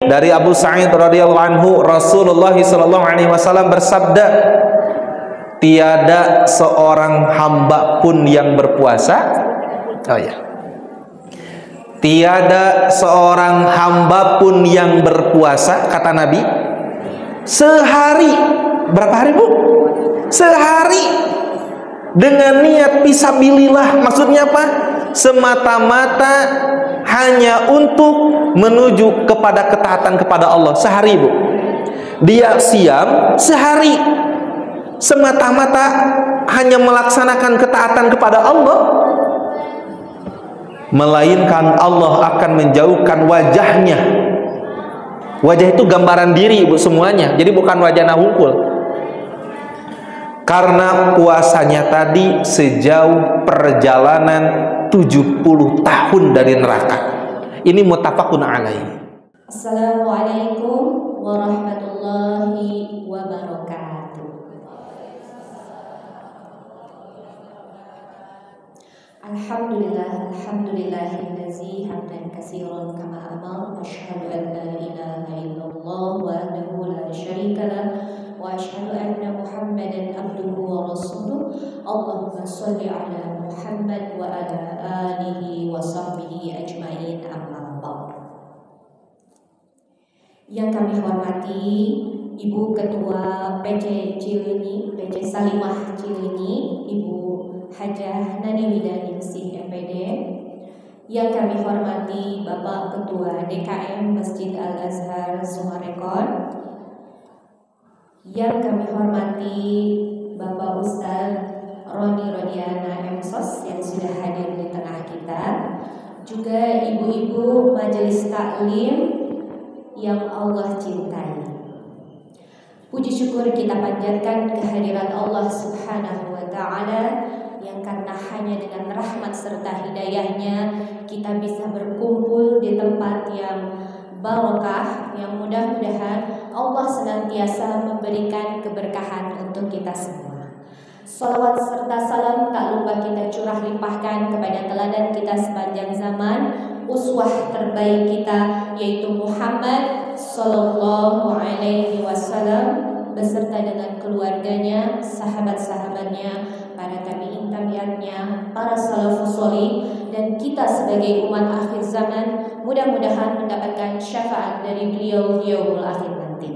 Dari Abu Sa'id radhiyallahu anhu, Rasulullah sallallahu alaihi wasallam bersabda, tiada seorang hamba pun yang berpuasa. Oh ya. Tiada seorang hamba pun yang berpuasa, kata Nabi, sehari. Berapa hari, Bu? Sehari. Dengan niat fisabilillah. Maksudnya apa? Semata-mata hanya untuk menuju kepada ketaatan kepada Allah. Sehari, Bu. Dia siam sehari. Semata-mata hanya melaksanakan ketaatan kepada Allah. Melainkan Allah akan menjauhkan wajahnya. Wajah itu gambaran diri, Bu, semuanya. Jadi bukan wajah nahungkul. Karena puasanya tadi sejauh perjalanan 70 tahun dari neraka. Ini muttafaqun alaih. Assalamualaikum warahmatullahi wabarakatuh. Alhamdulillahillazi hamdan katsiran kama amara wa asyhadu an la ilaha illallah wahdahu la syarikalah wa asyhadu anna Muhammadan abduhu wa rasuluh. Allahumma shalli ala Muhammad wa ala alihi wa sahbihi ajmain, amma ba'd. Yang kami hormati Ibu Ketua PC Cileunyi, PC Salimah Cileunyi, Ibu Hajah Nani Widaningsih MPD. Yang kami hormati Bapak Ketua DKM Masjid Al-Azhar Sumarekon. Yang kami hormati Bapak Ustadz Roni Rodiana MSOS yang sudah hadir di tengah kita. Juga ibu-ibu majelis taklim yang Allah cintai. Puji syukur kita panjatkan kehadiran Allah Subhanahu wa ta'ala, yang karena hanya dengan rahmat serta hidayahnya kita bisa berkumpul di tempat yang barokah, yang mudah-mudahan Allah senantiasa memberikan keberkahan untuk kita semua. Salawat serta salam tak lupa kita curah limpahkan kepada teladan kita sepanjang zaman, uswah terbaik kita, yaitu Muhammad Sallallahu Alaihi Wasallam beserta dengan keluarganya, sahabat-sahabatnya, para tabi'in tabi'atnya, para salafus sholih, dan kita sebagai umat akhir zaman mudah-mudahan mendapatkan syafaat dari beliau di yaumul akhir nanti.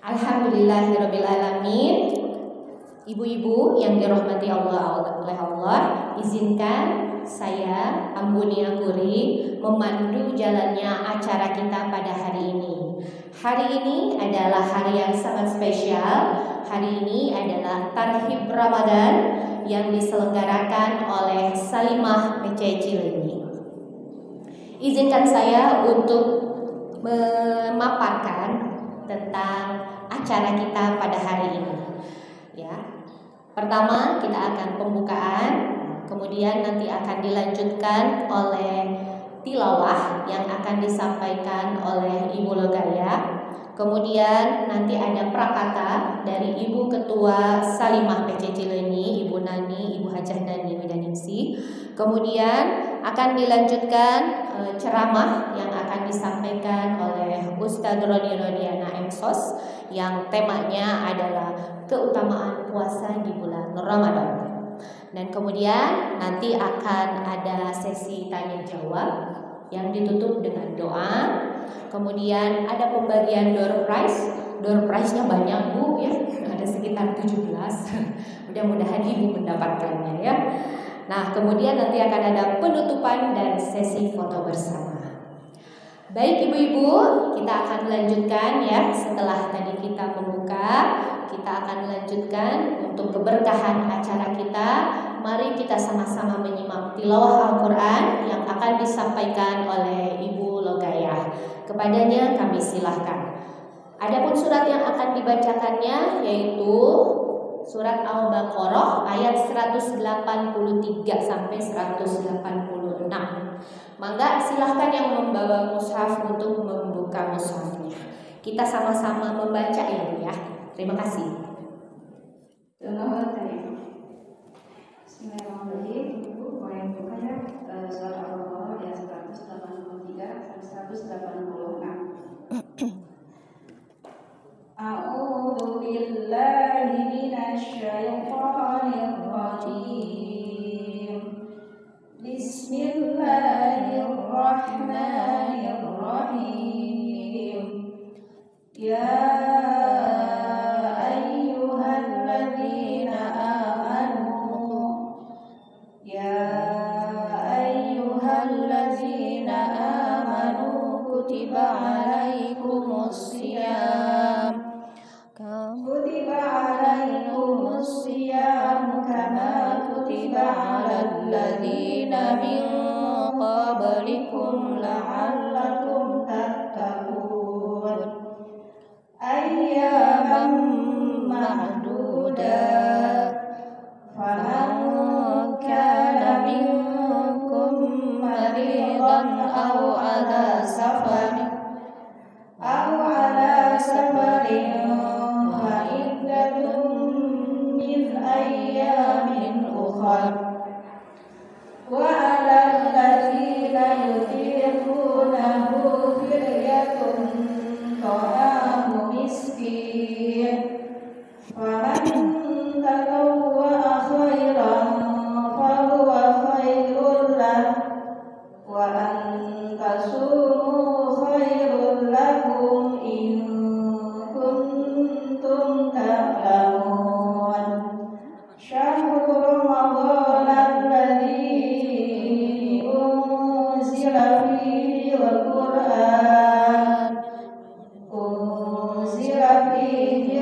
Alhamdulillahirabbil alamin. Ibu-ibu yang dirahmati Allah oleh Allah, izinkan saya Ambuni Angguri memandu jalannya acara kita pada hari ini. Hari ini adalah hari yang sangat spesial. Hari ini adalah Tarhib Ramadan yang diselenggarakan oleh Salimah PC Cileunyi. Izinkan saya untuk memaparkan tentang acara kita pada hari ini. Ya. Pertama kita akan pembukaan, kemudian nanti akan dilanjutkan oleh tilawah yang akan disampaikan oleh Ibu Logaya. Kemudian nanti ada prakata dari Ibu Ketua Salimah PC Cileunyi, Ibu Nani, Ibu Hajah Nani Widaningsih. Kemudian akan dilanjutkan ceramah yang akan disampaikan oleh Ustadz Roni Rodiana MSOS yang temanya adalah keutamaan puasa di bulan Ramadan. Dan kemudian nanti akan ada sesi tanya jawab yang ditutup dengan doa. Kemudian ada pembagian door prize. Door prize-nya banyak, Bu, ya. Ada sekitar 17. Mudah-mudahan Ibu mendapatkannya, ya. Nah, kemudian nanti akan ada penutupan dan sesi foto bersama. Baik ibu-ibu, kita akan melanjutkan ya. Setelah tadi kita membuka, kita akan melanjutkan untuk keberkahan acara kita. Mari kita sama-sama menyimak tilawah Al-Quran yang akan disampaikan oleh Ibu Logaya. Kepadanya kami silahkan. Adapun surat yang akan dibacakannya yaitu surat Al-Baqarah ayat 183 sampai 186. Mangga silahkan yang membawa mushaf untuk membuka mushafnya. Kita sama-sama membaca ya Bu ya. Terima kasih. Bismillahirrahmanirrahim. Ibu mau yang buka ya surat Al-Baqarah ayat 183 sampai 186. A'udzu billahi minasy syaithanir rajim. Bismillahirrahmanirrahim. Ya ayyuhalladzina amanu kutiba alaikumus siyam kama kutiba alal ladzina min qablikum la'allakum tattaqun. Ayyaman ma'dudat. Faman kana minkum maridan aw ala safarin fa iddatun min ayyamin ukhar. Wa 'alal ladzina yutiqunahu fidyatun ta'amu miskin. Faman tatawwa'a khairan fahuwa khairul lahu wa an tasumu khairul lakum in kuntum ta'lamun. Syahrul Ramadan alladzi unzila fihi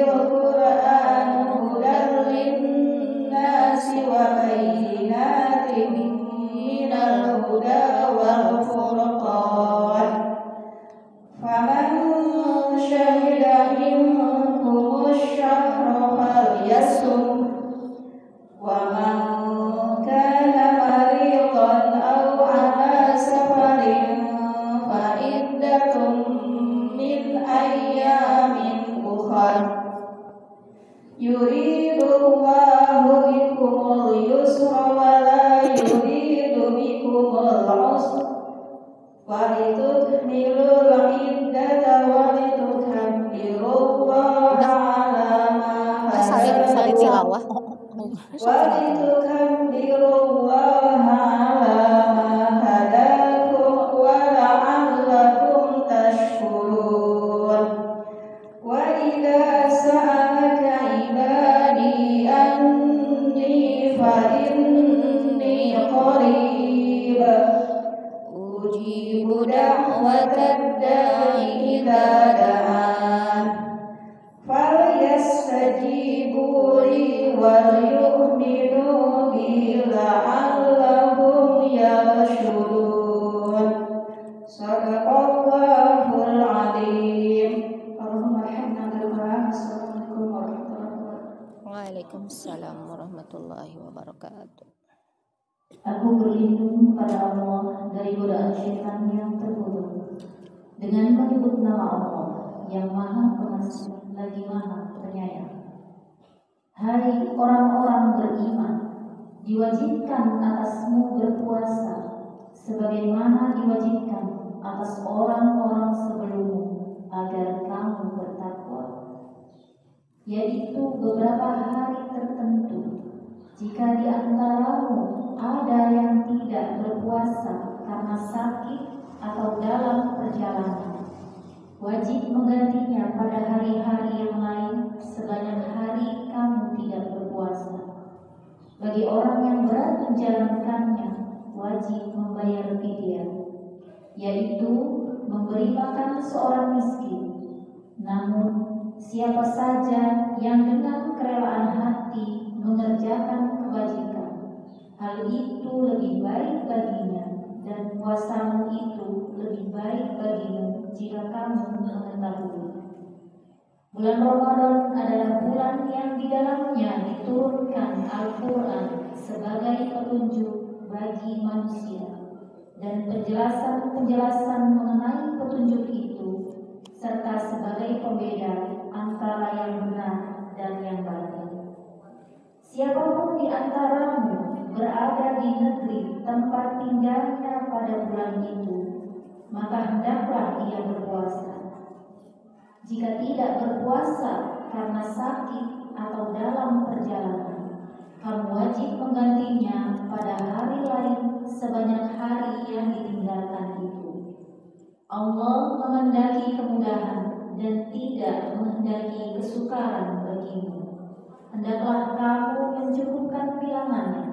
al-Qur'an hudan lin-nasi wa bayyinatin minal huda wal furqan. Faman syahida minkumus syahra falyasum. Wa man kana maridan aw ala safarin fa iddatun min ayyamin ukhar. Yuridullahu bikumul yusra wa la yuridu bikumul usra wa litukmilul iddata wa litukabbirullaha ala ma hadakum wa la'allakum tashkurun. Wa idza sa'alaka ibadi anni fa inni qarib ujibu da'watad da'i idza da'an falyastajibu li wal yu'minu bi la'allahum yarshudun. Shadaqallahul adzim. Assalamualaikum warahmatullahi wabarakatuh. Waalaikumsalam warahmatullahi wabarakatuh. Aku berlindung pada Allah dari godaan syaitan yang terkutuk dengan menyebut nama Allah yang Maha Pengasih lagi Maha Penyayang. Hai orang-orang beriman, diwajibkan atasmu berpuasa sebagaimana diwajibkan atas orang-orang sebelummu agar kamu bertakwa, yaitu beberapa hari tertentu. Jika di antaramu ada yang tidak berpuasa karena sakit atau dalam perjalanan, wajib menggantinya pada hari-hari yang lain sebanyak hari kamu tidak berpuasa. Bagi orang yang berat menjalankannya, wajib membayar fidyah, yaitu memberi makan seorang miskin. Namun siapa saja yang dengan kerelaan hati mengerjakan kebajikan, hal itu lebih baik baginya, dan puasamu itu lebih baik bagimu jika kamu mengetahui. Bulan Ramadan adalah bulan yang di dalamnya diturunkan Al-Quran sebagai petunjuk bagi manusia, dan penjelasan mengenai petunjuk itu serta sebagai pembeda antara yang benar dan yang batil. Siapapun di antaramu berada di negeri tempat tinggalnya pada bulan itu, maka hendaklah ia berpuasa. Jika tidak berpuasa karena sakit atau dalam perjalanan, kamu wajib menggantinya pada hari lain sebanyak hari yang ditinggalkan itu. Allah menghendaki kemudahan dan tidak menghendaki kesukaran bagimu. Hendaklah kamu mencukupkan bilangannya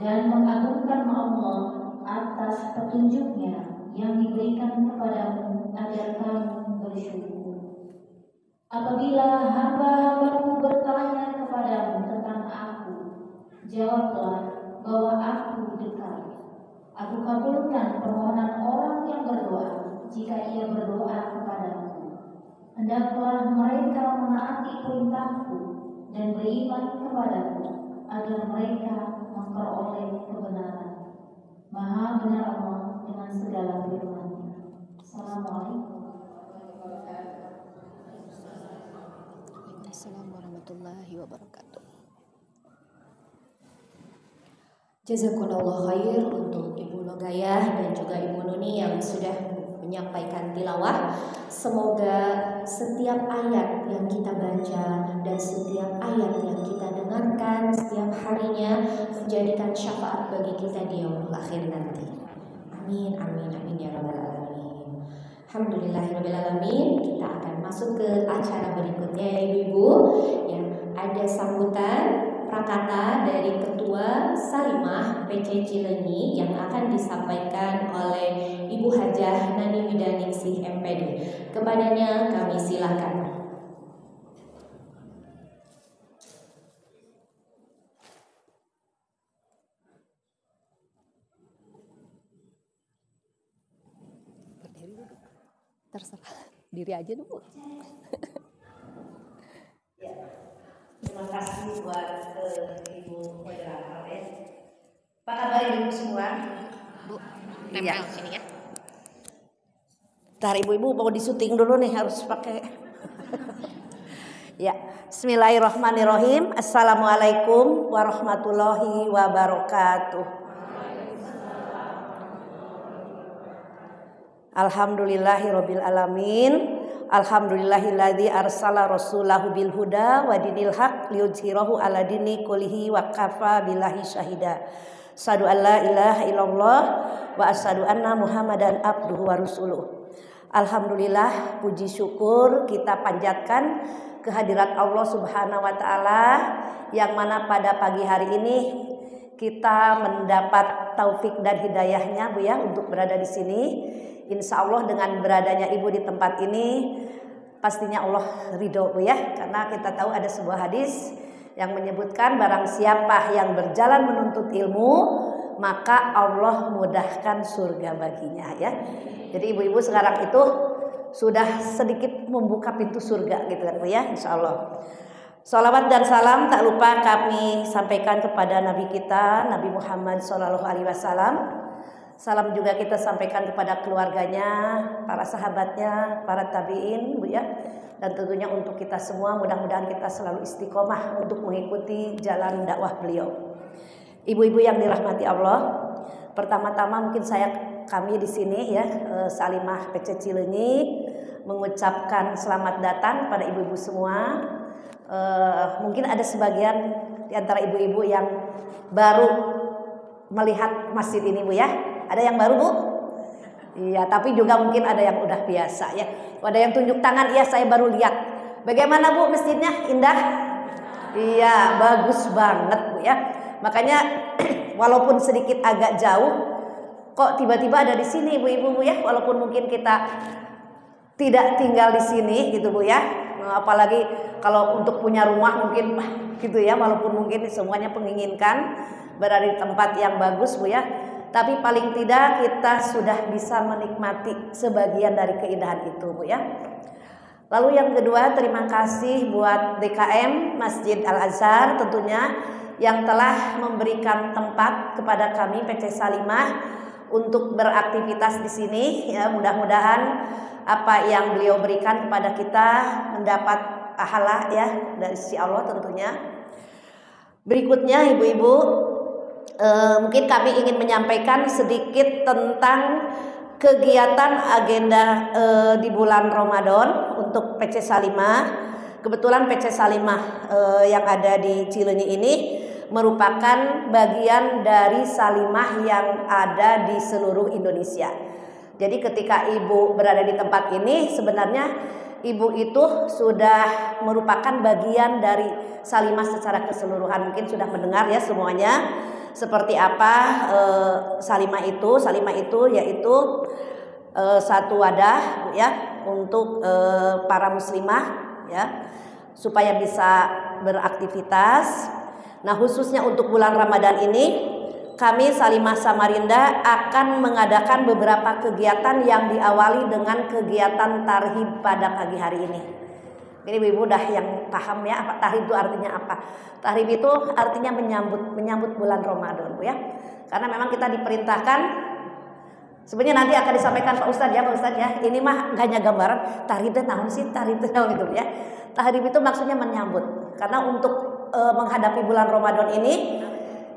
dan mengagungkan Allah atas petunjuknya yang diberikan kepadamu agar kamu bersyukur. Apabila hamba-hambaku bertanya kepadamu tentang aku, jawablah bahwa aku dekat. Aku kabulkan permohonan orang yang berdoa jika ia berdoa kepadamu. Hendaklah mereka menaati perintahku dan beriman kepadaku agar mereka memperoleh kebenaran. Maha benar Allah dengan segala firman-Nya. Assalamualaikum warahmatullahi wabarakatuh. Jazakumullah khair untuk Ibu Nogayah dan juga Ibu Nuni yang sudah menyampaikan tilawah. Semoga setiap ayat yang kita baca dan setiap ayat yang kita dengarkan setiap harinya menjadikan syafaat bagi kita di yaumul akhir nanti. Amin, amin, amin ya rabbal alamin. Alhamdulillahirabbil alamin. Kita akan masuk ke acara berikutnya ya Ibu-ibu. Ya, ada sambutan prakata dari Ketua Salimah PC Cileunyi yang akan disampaikan oleh Ibu Hajah Nani Widaningsih MPD. Kepadanya kami silakan. Berdiri dulu. Terserah diri aja dulu. Terima kasih buat Ibu moderator ya. Apa kabar Ibu semua? Bu, tempel sini ya. Ntar ibu-ibu mau disuting dulu nih, harus pakai. Ya, Bismillahirrahmanirrahim. Assalamualaikum warahmatullahi wabarakatuh. Alhamdulillahirabbil alamin. Alhamdulillahilladzi arsala rasulahu bil huda wa dinil haq liyudhhirahu ala dini kullihi wa kafa billahi syahida. Asyhadu an la ilaha illallah wa asyhadu anna Muhammadan abduhu wa rasuluh. Alhamdulillah, puji syukur kita panjatkan kehadirat Allah Subhanahu wa taala yang mana pada pagi hari ini kita mendapat taufik dan hidayahnya Bu ya untuk berada di sini. Insya Allah dengan beradanya Ibu di tempat ini pastinya Allah ridho Bu ya, karena kita tahu ada sebuah hadis yang menyebutkan barang siapa yang berjalan menuntut ilmu maka Allah mudahkan surga baginya ya. Jadi ibu-ibu sekarang itu sudah sedikit membuka pintu surga gitu kan Bu ya, insya Allah. Salawat dan salam tak lupa kami sampaikan kepada Nabi kita Nabi Muhammad SAW. Salam juga kita sampaikan kepada keluarganya, para sahabatnya, para tabiin Bu ya. Dan tentunya untuk kita semua mudah-mudahan kita selalu istiqomah untuk mengikuti jalan dakwah beliau. Ibu-ibu yang dirahmati Allah, pertama-tama mungkin kami di sini ya Salimah PC Cileunyi mengucapkan selamat datang pada ibu-ibu semua. Mungkin ada sebagian di antara ibu-ibu yang baru melihat masjid ini Bu ya. Ada yang baru Bu? Iya, tapi juga mungkin ada yang udah biasa ya. Ada yang tunjuk tangan, iya saya baru lihat. Bagaimana Bu masjidnya? Indah? Iya, bagus banget Bu ya. Makanya walaupun sedikit agak jauh, kok tiba-tiba ada di sini ibu-ibu Bu ya. Walaupun mungkin kita tidak tinggal di sini gitu Bu ya. Apalagi kalau untuk punya rumah mungkin gitu ya. Walaupun mungkin semuanya menginginkan berada di tempat yang bagus Bu ya. Tapi paling tidak kita sudah bisa menikmati sebagian dari keindahan itu Bu ya. Lalu yang kedua, terima kasih buat DKM Masjid Al-Azhar tentunya yang telah memberikan tempat kepada kami PC Salimah untuk beraktivitas di sini ya. Mudah-mudahan apa yang beliau berikan kepada kita mendapat pahala ya dari sisi Allah tentunya. Berikutnya ibu-ibu, mungkin kami ingin menyampaikan sedikit tentang kegiatan agenda di bulan Ramadan untuk PC Salimah. Kebetulan PC Salimah yang ada di Cileunyi ini merupakan bagian dari Salimah yang ada di seluruh Indonesia. Jadi ketika ibu berada di tempat ini, sebenarnya ibu itu sudah merupakan bagian dari Salimah secara keseluruhan. Mungkin sudah mendengar ya semuanya seperti apa Salimah itu. Salimah itu yaitu satu wadah ya untuk para muslimah ya supaya bisa beraktivitas. Nah, khususnya untuk bulan Ramadan ini kami Salimah Samarinda akan mengadakan beberapa kegiatan yang diawali dengan kegiatan tarhib pada pagi hari ini. Ini ibu udah yang paham ya apa tarhib itu artinya apa? Tarhib itu artinya menyambut bulan Ramadan, Bu ya. Karena memang kita diperintahkan, sebenarnya nanti akan disampaikan Pak Ustadz ya. Ini mah gak hanya gambaran tarhib itu naon sih, tarhib itu naon gitu ya. Tarhib itu maksudnya menyambut. Karena untuk menghadapi bulan Ramadan ini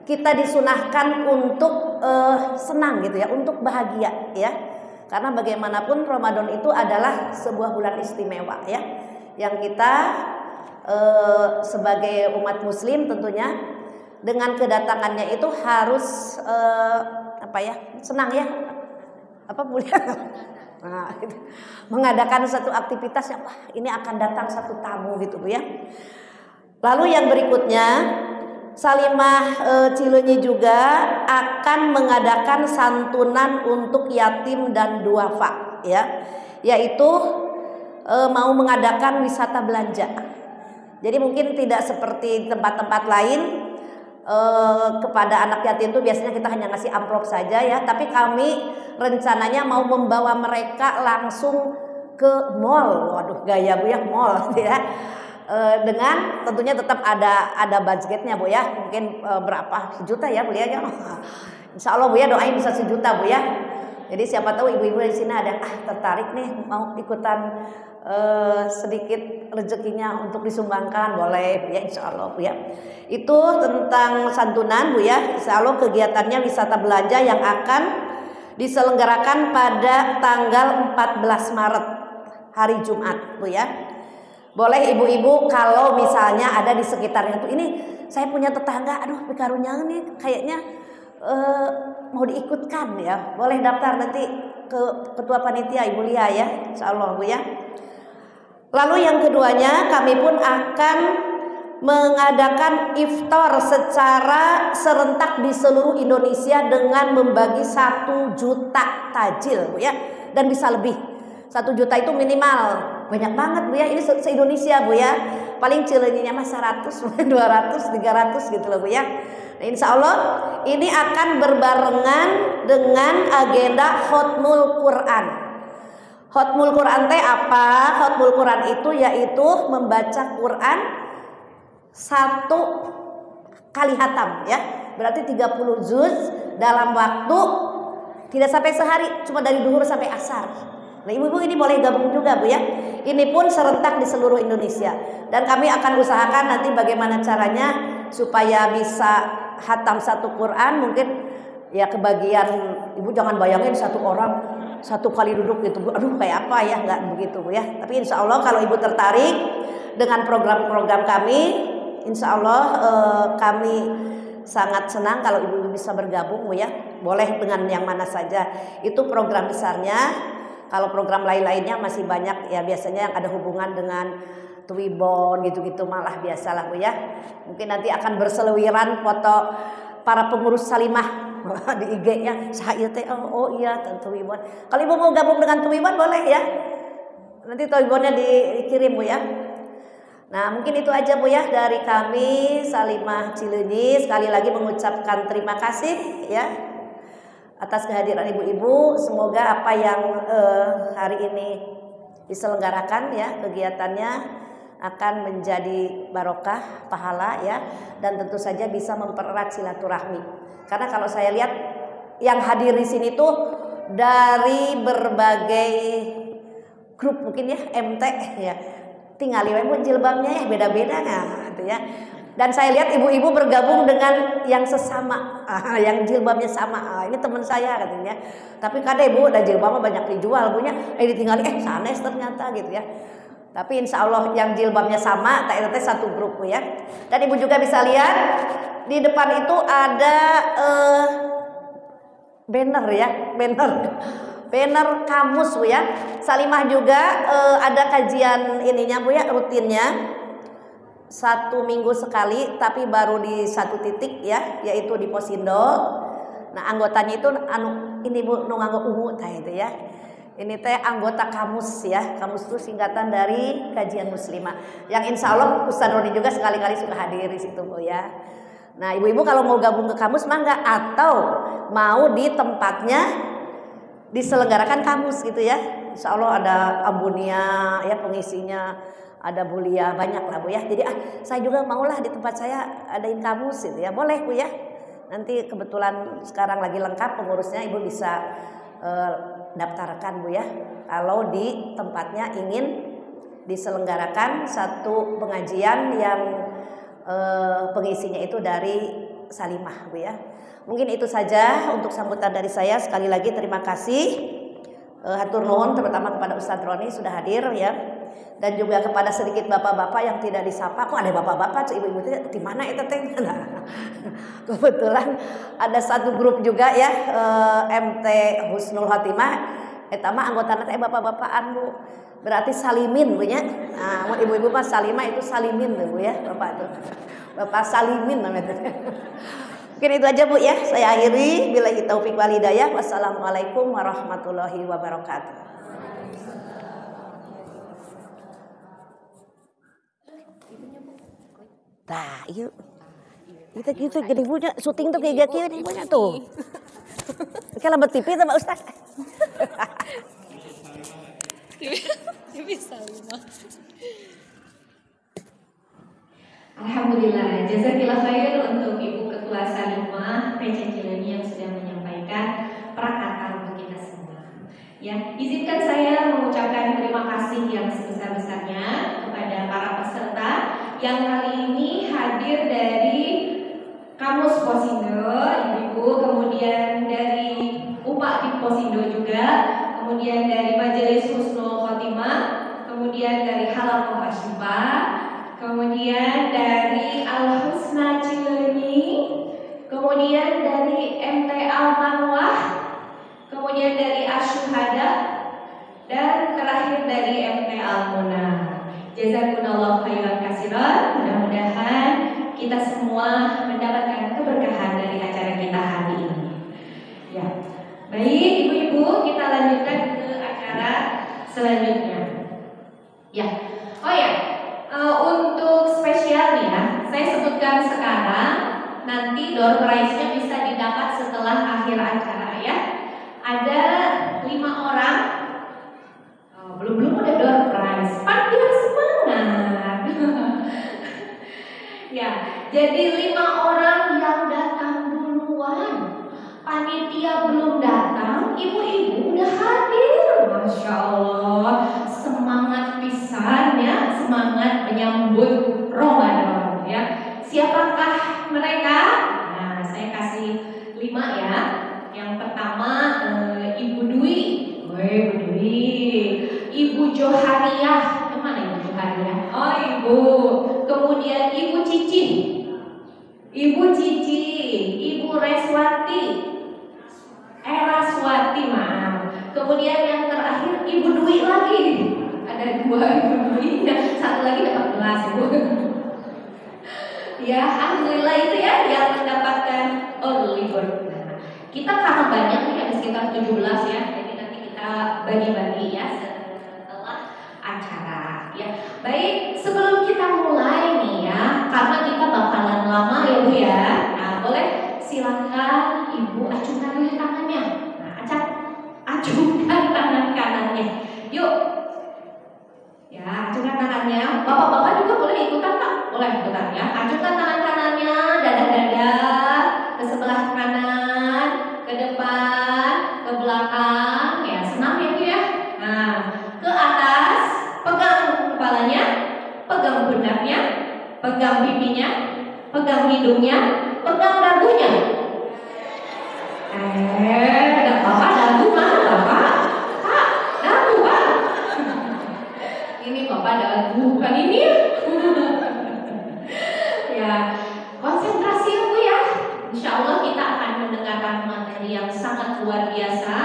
kita disunahkan untuk senang gitu ya, untuk bahagia ya. Karena bagaimanapun Ramadan itu adalah sebuah bulan istimewa ya, yang kita sebagai umat muslim tentunya dengan kedatangannya itu harus senang ya, mulia. Nah, gitu. Mengadakan satu aktivitas yang wah ini akan datang satu tamu gitu Bu ya. Lalu yang berikutnya Salimah Cileunyi juga akan mengadakan santunan untuk yatim dan duafa ya, yaitu mau mengadakan wisata belanja. Jadi mungkin tidak seperti tempat-tempat lain kepada anak yatim itu biasanya kita hanya ngasih amplop saja ya, tapi kami rencananya mau membawa mereka langsung ke mall. Waduh gaya Bu ya, mall ya. Dengan tentunya tetap ada budgetnya Bu ya, mungkin berapa sejuta ya Bu ya. Insya Allah Bu ya, doain bisa 1 juta Bu ya. Jadi siapa tahu ibu-ibu di sini ada tertarik nih mau ikutan sedikit rezekinya untuk disumbangkan, boleh Bu ya, insya Allah Bu ya. Itu tentang santunan Bu ya. Insya Allah kegiatannya wisata belanja yang akan diselenggarakan pada tanggal 14 Maret hari Jumat Bu ya. Boleh ibu-ibu kalau misalnya ada di sekitarnya tuh, ini saya punya tetangga, aduh pikarunya nih kayaknya mau diikutkan ya, boleh daftar nanti ke ketua panitia Ibu Lia ya, insya Allah Bu ya. Lalu yang keduanya kami pun akan mengadakan iftar secara serentak di seluruh Indonesia dengan membagi 1 juta tajil Bu ya, dan bisa lebih. 1 juta itu minimal, banyak banget Bu ya, ini se-Indonesia Bu ya. Paling Cileunyinya mah 100, 200, 300 gitu loh Bu ya. Nah, insya Allah ini akan berbarengan dengan agenda Khatmul Quran. Khatmul Quran teh apa? Khatmul Quran itu yaitu membaca Quran 1 kali hatam ya. Berarti 30 juz dalam waktu tidak sampai sehari, cuma dari duhur sampai asar. Nah ibu-ibu ini boleh gabung juga Bu ya. Ini pun serentak di seluruh Indonesia. Dan kami akan usahakan nanti bagaimana caranya supaya bisa hatam 1 Quran. Mungkin ya kebagian, ibu jangan bayangin 1 orang 1 kali duduk gitu Bu. Aduh kayak apa ya, nggak begitu Bu ya. Tapi insya Allah kalau ibu tertarik dengan program-program kami, insya Allah kami sangat senang kalau ibu bisa bergabung Bu ya. Boleh dengan yang mana saja. Itu program besarnya. Kalau program lain-lainnya masih banyak ya, biasanya yang ada hubungan dengan Twibbon gitu-gitu malah biasalah Bu ya. Mungkin nanti akan berseliweran foto para pengurus Salimah di IG-nya. Saya teh oh iya Twibbon. Kalau ibu mau gabung dengan Twibbon boleh ya. Nanti Twibbonnya dikirim Bu ya. Nah mungkin itu aja Bu ya dari kami Salimah Cileunyi. Sekali lagi mengucapkan terima kasih ya atas kehadiran ibu-ibu. Semoga apa yang hari ini diselenggarakan ya kegiatannya akan menjadi barokah pahala ya, dan tentu saja bisa mempererat silaturahmi. Karena kalau saya lihat yang hadir di sini tuh dari berbagai grup mungkin ya, MT ya, tinggal ibu jilbabnya ya beda-beda nah gitu ya. Dan saya lihat ibu-ibu bergabung dengan yang sesama, yang jilbabnya sama. Ini teman saya katanya. Tapi kadang ibu udah jilbabnya banyak dijual, punya ditinggalin, sanes ternyata gitu ya. Tapi insya Allah yang jilbabnya sama, tak satu grup ya. Dan ibu juga bisa lihat di depan itu ada banner ya, banner kamus Bu ya. Salimah juga ada kajian ininya Bu ya, rutinnya 1 minggu sekali, tapi baru di 1 titik ya, yaitu di Posindo. Nah anggotanya itu ini Bu nganggo ungu itu ya. Ini teh anggota kamus ya. Kamus itu singkatan dari kajian muslimah. Yang insya Allah Ustaz Roni juga sekali-kali suka hadir di situ Bu ya. Nah ibu-ibu kalau mau gabung ke kamus mangga, atau mau di tempatnya diselenggarakan kamus gitu ya. Insya Allah ada ambunia ya pengisinya, ada bulia, banyak lah Bu ya. Jadi saya juga maulah di tempat saya adain kamus gitu ya. Boleh Bu ya. Nanti kebetulan sekarang lagi lengkap pengurusnya, ibu bisa daftarkan Bu ya. Kalau di tempatnya ingin diselenggarakan satu pengajian yang pengisinya itu dari Salimah Bu ya. Mungkin itu saja untuk sambutan dari saya. Sekali lagi terima kasih, hatur nuhun terutama kepada Ustadz Roni sudah hadir ya, dan juga kepada sedikit bapak-bapak yang tidak disapa. Kok ada bapak-bapak, ibu-ibu di mana itu teh? Nah, kebetulan ada satu grup juga ya, MT Husnul Khotimah. Etama anggotanya teh bapak-bapakan Bu. Berarti salimin Bu nya. Nah, ibu-ibu mah salimah itu salimin tuh Bu ya, bapak tuh. Bapak salimin namanya. Mungkin itu aja Bu ya. Saya akhiri, billahi taufik wal hidayah. Wassalamualaikum warahmatullahi wabarakatuh. Nah, yuk. Kita gitu gede punya syuting tuh kayak gini punya tuh. Kalau lambat TV sama Ustaz. Alhamdulillah, jazakillah khair untuk Ibu Ketua Salimah PC Cileunyi yang sudah menyampaikan prakata untuk kita semua. Ya, izinkan saya mengucapkan terima kasih yang sebesar-besarnya kepada para peserta yang kali ini hadir dari Kamus Posindo, Ibu-ibu, kemudian dari UPA di Posindo juga, kemudian dari Majelis Husnul Khotimah, kemudian dari Halaqah Asyifa, kemudian dari Al Husna Cileunyi, kemudian dari MT Al Manwah, kemudian dari Asyuhada, dan terakhir dari MT Al Munah. Jazakumullah khairan katsiran. Mudah-mudahan kita semua mendapatkan keberkahan dari acara kita hari ini. Ya, baik ibu-ibu, kita lanjutkan ke acara selanjutnya. Ya, oh ya, untuk spesial nih ya, saya sebutkan sekarang. Nanti door prize-nya bisa didapat setelah akhir acara ya. Ada 5 orang. Belum ada door prize. Biar semangat. Ya, jadi 5 orang yang datang duluan. Panitia belum datang, ibu-ibu udah hadir. Masya Allah, semangat pisan ya, semangat menyambut Ramadan ya. Siapakah mereka? Nah, saya kasih 5 ya. Yang pertama Ibu Dwi. Ibu Dwi. Ibu Johariah. Kemana Ibu Johariah? Oh Ibu. Kemudian Ibu Cici. Ibu Cici. Ibu Reswati. Eraswati, maaf. Kemudian yang terakhir Ibu Dwi lagi. Ada 2 Ibu Dwi. Satu lagi dapat gelas Ibu. Ya, alhamdulillah itu ya yang mendapatkan early bird. Nah, kita karena banyak nih, ada sekitar 17 ya. Jadi nanti kita bagi-bagi ya setelah acara ya. Baik, sebelum kita mulai nih ya, karena kita bakalan lama ya Bu ya. Nah, boleh silakan Ibu acungkan tangannya. Nah, acungkan tangan kanannya. Yuk. Ya, acungkan tangannya. Bapak-bapak juga boleh ikutan Pak. Boleh ikutan ya. Acungkan tangan kanannya, dadah-dadah ke sebelah kanan, ke depan, ke belakang. Ya, senang ya Bu ya. Nah, ke atas, pegang kepalanya, pegang pundaknya, pegang pipinya, Pegang hidungnya, pegang dagunya. Gak apa-apa, dagu mana Bapak? Pak, dagu Pak. Ini Bapak dagu, bukan ini. Ya, konsentrasi ya Bu ya. Insya Allah kita akan mendengarkan materi yang sangat luar biasa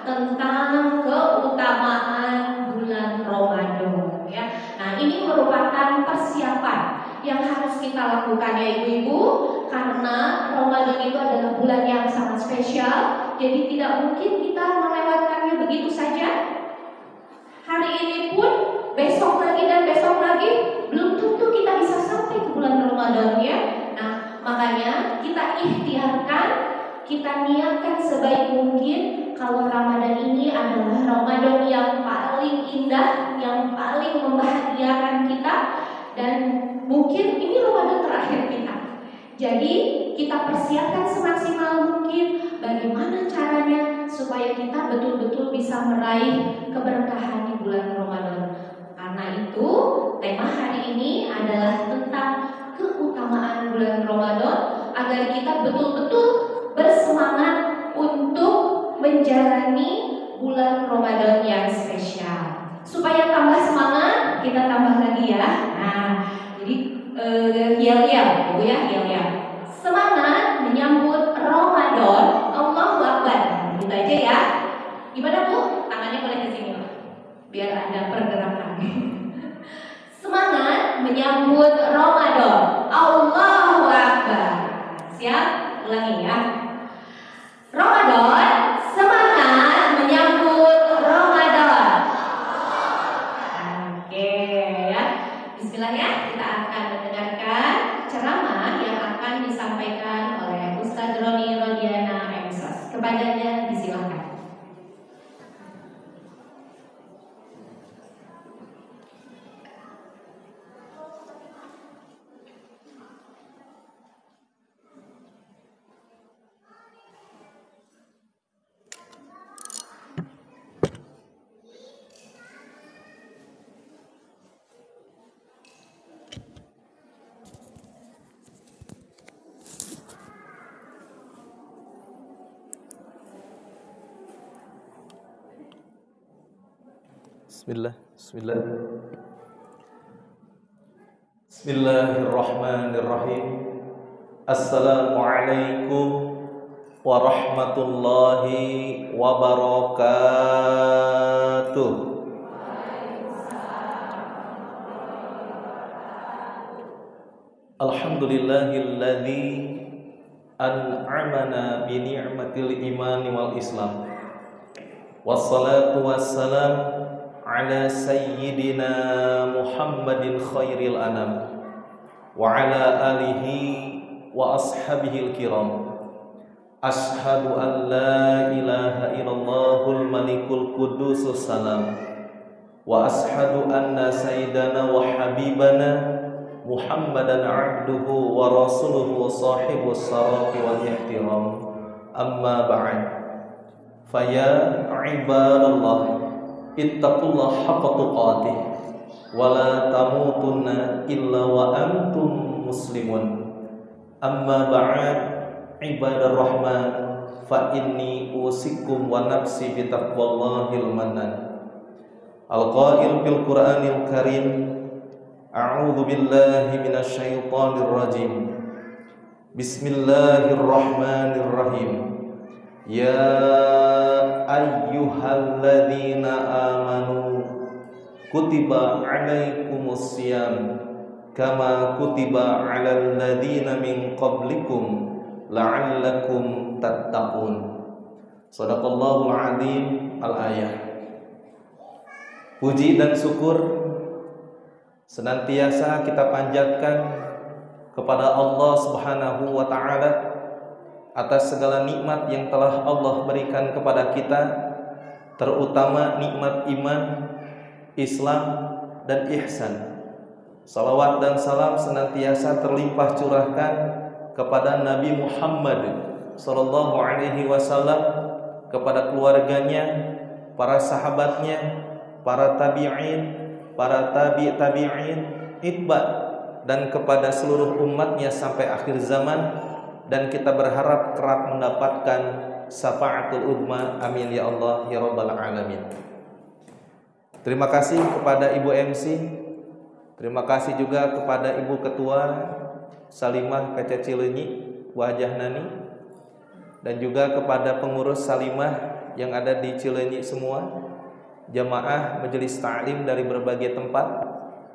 tentang keutamaan bulan Ramadan ya. Nah, ini merupakan persiapan yang harus kita lakukan ya ibu-ibu, karena Ramadan itu adalah bulan yang sangat spesial. Jadi tidak mungkin kita melewatkannya begitu saja. Hari ini pun, besok lagi dan besok lagi, belum tentu kita bisa sampai ke bulan Ramadan ya. Nah, makanya kita ikhtiarkan, kita niatkan sebaik mungkin kalau Ramadan ini adalah Ramadan yang paling indah, yang paling membahagiakan kita, dan mungkin ini Ramadan terakhir kita. Jadi kita persiapkan semaksimal mungkin bagaimana caranya supaya kita betul-betul bisa meraih keberkahan di bulan Ramadan. Karena itu tema hari ini adalah tentang keutamaan bulan Ramadan, agar kita betul-betul bersemangat untuk menjalani bulan Ramadan yang spesial. Supaya tambah semangat, kita tambah lagi ya. Nah, jadi yel-yel, Bu ya, yel-yel. Semangat menyambut Ramadan. Allahu Akbar. Gitu aja ya. Gimana Bu? Tangannya boleh ke sini biar ada pergerakan. Semangat menyambut Ramadan. Allahu Akbar. Siap? Ulangi ya. Ramadan, semangat menyambut Ramadan. Oke ya. Bismillah ya, kita akan mendengarkan ceramah yang akan disampaikan oleh Ustaz Roni Rodiana MSOS. Kepadanya disilakan. Bismillahirrahmanirrahim. Assalamualaikum warahmatullahi wabarakatuh. Alhamdulillahilladzi an'amana bi ni'matil imani wal islam. Wassalatu wassalam ala sayyidina Muhammadin khairil anam wa ala alihi wa ashabihil kiram. Ashhadu an la ilaha illallahul malikul qudusus salam wa ashhadu anna sayyidana wa habibana Muhammadan abduhu wa rasuluhu sahibus sarafi wal ihtiram. Amma ba'd. Faya ibadallah, ittaqullah haqqa tuqatih wa la tamutunna illa wa antum muslimun. Amma ba'd, ibadah rahman, fa inni usikum wa nafsi bi taqwallahil mannan. Al-qail fil Qur'anil Karim, a'udzu billahi minasy syaithanir rajim. Bismillahirrahmanirrahim. Ya ayyuhalladzina amanu kutiba alaikumus syiyam kama kutiba alal ladzina min qablikum la'allakum tattaqun. Shadaqallahul azim. Al-ayah. Puji dan syukur senantiasa kita panjatkan kepada Allah Subhanahu wa taala atas segala nikmat yang telah Allah berikan kepada kita, terutama nikmat iman, Islam, dan ihsan. Salawat dan salam senantiasa terlimpah curahkan kepada Nabi Muhammad sallallahu alaihi wasallam, kepada keluarganya, para sahabatnya, para tabi'in, para tabi'in, itba dan kepada seluruh umatnya sampai akhir zaman, dan kita berharap kerap mendapatkan syafaatul uzma. Amin ya Allah ya rabbal alamin. Terima kasih kepada Ibu MC, terima kasih juga kepada Ibu Ketua Salimah PC Cileunyi Wajah Nani, dan juga kepada pengurus Salimah yang ada di Cileunyi semua, jamaah majelis ta'lim dari berbagai tempat,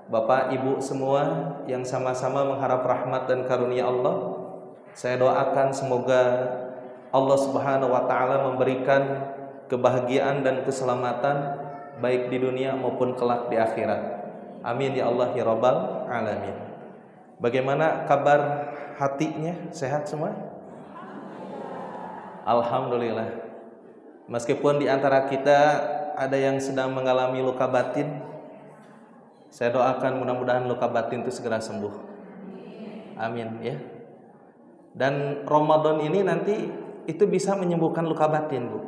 Bapak Ibu semua yang sama-sama mengharap rahmat dan karunia Allah. Saya doakan semoga Allah Subhanahu wa taala memberikan kebahagiaan dan keselamatan baik di dunia maupun kelak di akhirat. Amin ya Allah ya rabbal alamin. Bagaimana kabar hatinya? Sehat semua? Alhamdulillah. Meskipun di antara kita ada yang sedang mengalami luka batin, saya doakan mudah-mudahan luka batin itu segera sembuh. Amin ya. Dan Ramadan ini nanti itu bisa menyembuhkan luka batin, Bu.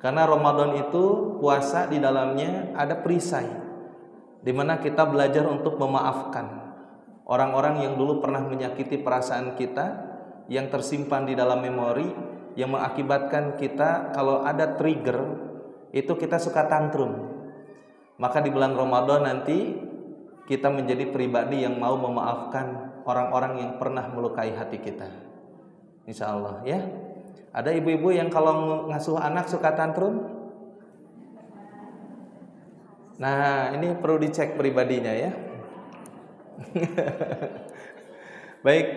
Karena Ramadan itu puasa di dalamnya ada perisai, di mana kita belajar untuk memaafkan orang-orang yang dulu pernah menyakiti perasaan kita, yang tersimpan di dalam memori, yang mengakibatkan kita kalau ada trigger itu kita suka tantrum. Maka di bulan Ramadan nanti kita menjadi pribadi yang mau memaafkan orang-orang yang pernah melukai hati kita. Insya Allah ya. Ada ibu-ibu yang kalau ngasuh anak suka tantrum? Nah, ini perlu dicek pribadinya ya. Baik,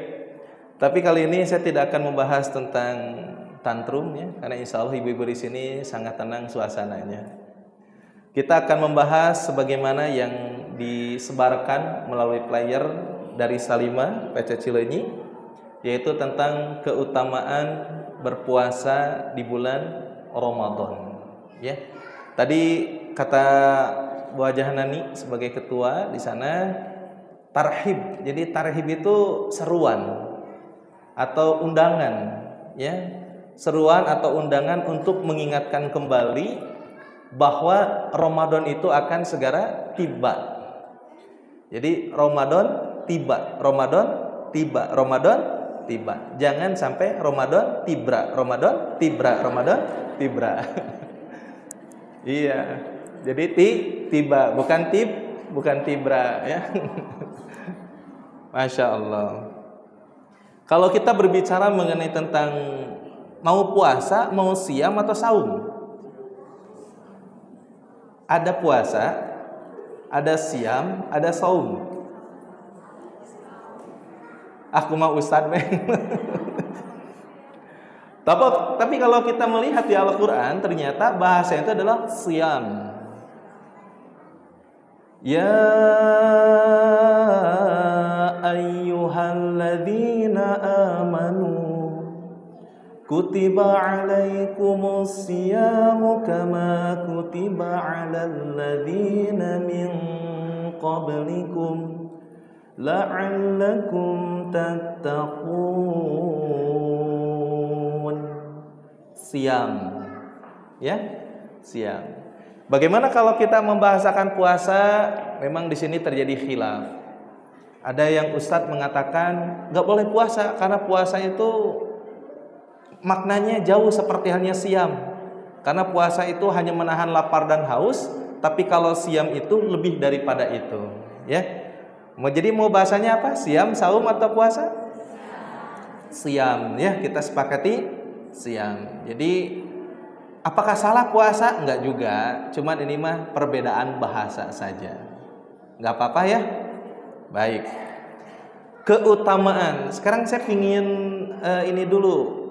tapi kali ini saya tidak akan membahas tentang tantrum ya, karena insya Allah ibu-ibu di sini sangat tenang suasananya. Kita akan membahas sebagaimana yang disebarkan melalui player dari Salimah PC Cileunyi, yaitu tentang keutamaan berpuasa di bulan Ramadan. Ya, tadi kata Bu Hajah Nani sebagai ketua di sana, tarhib. Jadi tarhib itu seruan atau undangan, ya, seruan atau undangan untuk mengingatkan kembali bahwa Ramadan itu akan segera tiba. Jadi Ramadan tiba, Ramadan tiba, Ramadan tiba. Jangan sampai Ramadan tibra, Ramadan tibra, Ramadan tibra. Iya. Jadi tiba, bukan bukan tibra ya. Masya Allah. Kalau kita berbicara mengenai tentang mau puasa, mau siam atau saum, ada puasa, ada siam, ada saum. Aku mau Ustadz men. Tapi kalau kita melihat di Al-Quran, ternyata bahasa itu adalah siam. Ya ayyuhalladzina amanu kutiba alaikumus siyamu kama kutiba alal ladzina min qablikum la'allakum tattaqun. Siam. Ya, siam. Bagaimana kalau kita membahasakan puasa? Memang di sini terjadi khilaf. Ada yang Ustadz mengatakan nggak boleh puasa karena puasa itu maknanya jauh seperti halnya siam. Karena puasa itu hanya menahan lapar dan haus, tapi kalau siam itu lebih daripada itu, ya. Jadi mau bahasanya apa? Siam, saum atau puasa? Siam, ya, kita sepakati siam. Jadi apakah salah puasa? Enggak juga, cuman ini mah perbedaan bahasa saja. Enggak apa-apa ya. Baik. Keutamaan. Sekarang saya pingin ini dulu.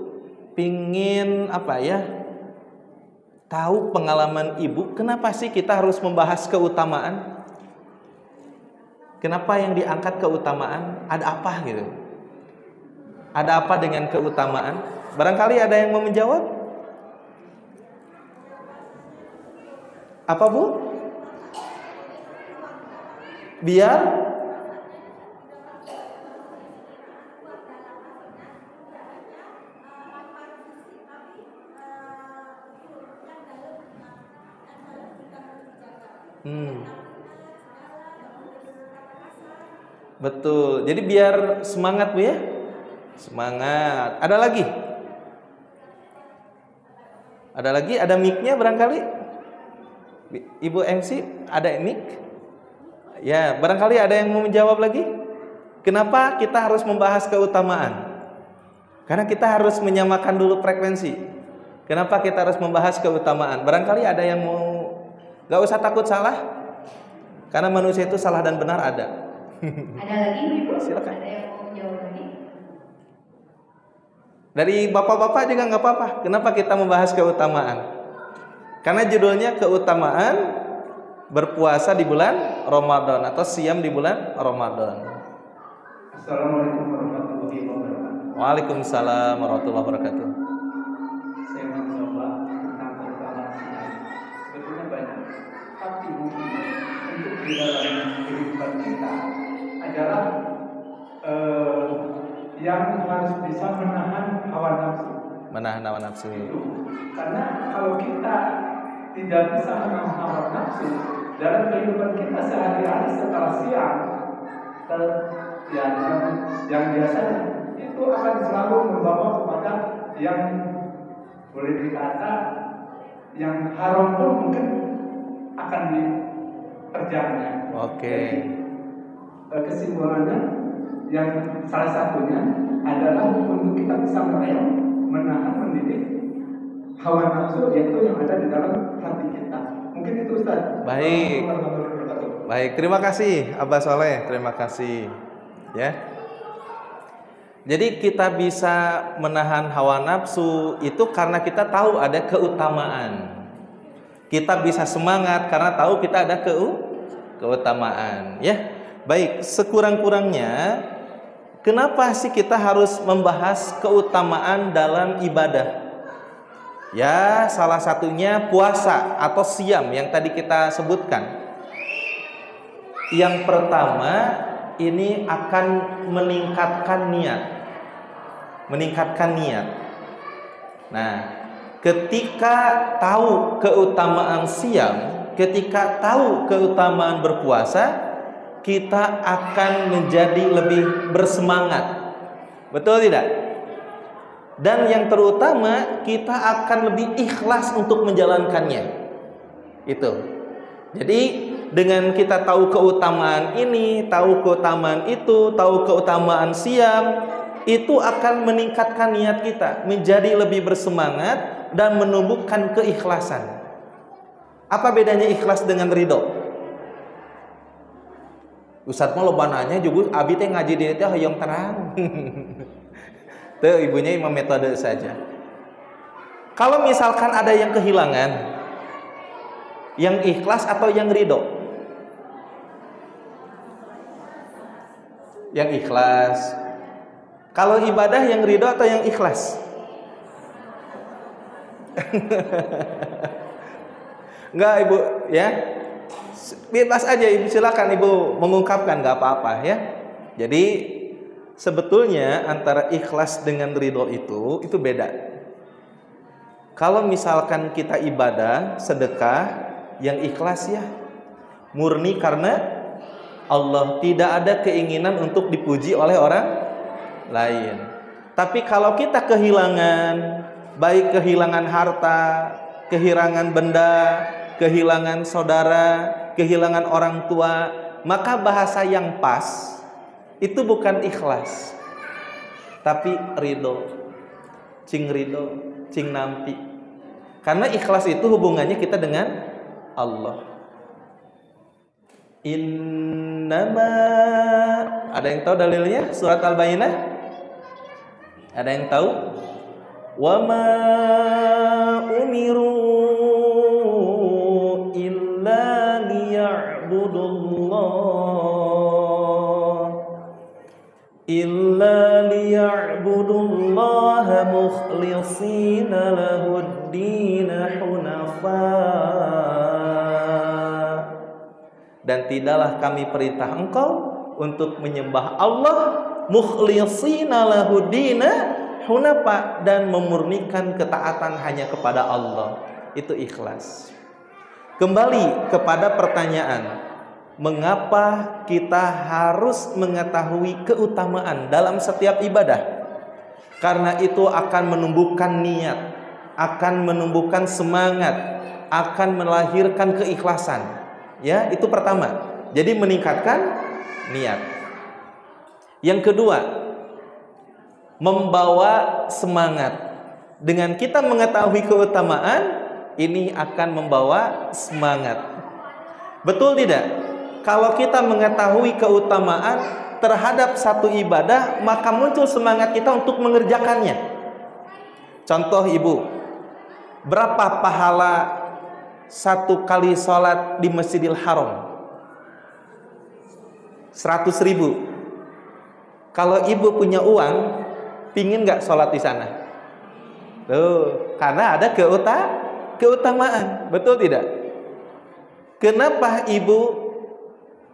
Pingin apa ya? Tahu pengalaman ibu. Kenapa sih kita harus membahas keutamaan? Kenapa yang diangkat keutamaan? Ada apa gitu? Ada apa dengan keutamaan? Barangkali ada yang mau menjawab? Apa Bu? Biar Betul. Jadi biar semangat Bu ya. Semangat. Ada lagi? Ada lagi? Ada mic-nya barangkali? Ibu MC ada mic? Ya, barangkali ada yang mau menjawab lagi? Kenapa kita harus membahas keutamaan? Karena kita harus menyamakan dulu frekuensi. Kenapa kita harus membahas keutamaan? Barangkali ada yang mau, gak usah takut salah, karena manusia itu salah dan benar ada. Ada lagi Ibu? Silakan. Ada yang mau menjawab lagi? Dari bapak-bapak juga gak apa-apa. Kenapa kita membahas keutamaan? Karena judulnya keutamaan berpuasa di bulan Ramadan atau siam di bulan Ramadan. Assalamualaikum warahmatullahi wabarakatuh. Waalaikumsalam warahmatullahi wabarakatuh. Saya mencoba tentang keutamaan siam. Sebetulnya banyak, tapi mungkin untuk di dalam kehidupan kita adalah yang harus bisa menahan hawa nafsu. Menahan hawa nafsu. Karena kalau kita tidak bisa menahan hawa nafsu dalam kehidupan kita sehari-hari setelah siang, yang biasanya itu akan selalu membawa kepada yang boleh dikata yang haram pun mungkin akan dikerjakannya. Oke. Kesimpulannya yang salah satunya adalah untuk kita bisa menahan mendidik hawa nafsu yaitu yang ada di dalam hati kita. Mungkin itu Ustaz. Baik. Baik, terima kasih Abah Soleh, terima kasih. Ya. Jadi kita bisa menahan hawa nafsu itu karena kita tahu ada keutamaan. Kita bisa semangat karena tahu kita ada keutamaan, ya. Baik, sekurang-kurangnya kenapa sih kita harus membahas keutamaan dalam ibadah? Ya, salah satunya puasa atau siam yang tadi kita sebutkan. Yang pertama, ini akan meningkatkan niat. Meningkatkan niat. Nah, ketika tahu keutamaan siam, ketika tahu keutamaan berpuasa, kita akan menjadi lebih bersemangat. Betul tidak? Dan yang terutama, kita akan lebih ikhlas untuk menjalankannya. Itu. Jadi dengan kita tahu keutamaan ini, tahu keutamaan itu, tahu keutamaan siam, itu akan meningkatkan niat kita, menjadi lebih bersemangat dan menumbuhkan keikhlasan. Apa bedanya ikhlas dengan ridho? Ustadz mah loba nanya juga abi teh ngaji di teh hoyong terang. Tuh ibunya imam metode saja. Kalau misalkan ada yang kehilangan, yang ikhlas atau yang ridho? Yang ikhlas. Kalau ibadah yang ridho atau yang ikhlas? Enggak Ibu, ya. Bebas aja Ibu, silakan Ibu mengungkapkan, enggak apa-apa ya. Jadi sebetulnya antara ikhlas dengan ridho itu beda. Kalau misalkan kita ibadah, sedekah, yang ikhlas ya, murni karena Allah, tidak ada keinginan untuk dipuji oleh orang lain. Tapi kalau kita kehilangan, baik kehilangan harta, kehilangan benda, kehilangan saudara, kehilangan orang tua, maka bahasa yang pas itu bukan ikhlas, tapi ridho. Cing ridho, cing nampi. Karena ikhlas itu hubungannya kita dengan Allah. Innama, ada yang tahu dalilnya? Surat Al-Bayyinah? Ada yang tahu? Wa ma umiru illa liya'budullaha mukhlishina lahud-din hunafa. Dan tidaklah kami perintah engkau untuk menyembah Allah mukhlishina lahudina hunafa, dan memurnikan ketaatan hanya kepada Allah. Itu ikhlas. Kembali kepada pertanyaan, mengapa kita harus mengetahui keutamaan dalam setiap ibadah? Karena itu akan menumbuhkan niat, akan menumbuhkan semangat, akan melahirkan keikhlasan. Ya, itu pertama. Jadi meningkatkan niat. Yang kedua, membawa semangat. Dengan kita mengetahui keutamaan, ini akan membawa semangat. Betul tidak? Kalau kita mengetahui keutamaan terhadap satu ibadah, maka muncul semangat kita untuk mengerjakannya. Contoh ibu, berapa pahala satu kali sholat di Masjidil Haram? 100.000. Kalau ibu punya uang, pingin nggak sholat di sana? Tuh, karena ada keutamaan, betul tidak? Kenapa ibu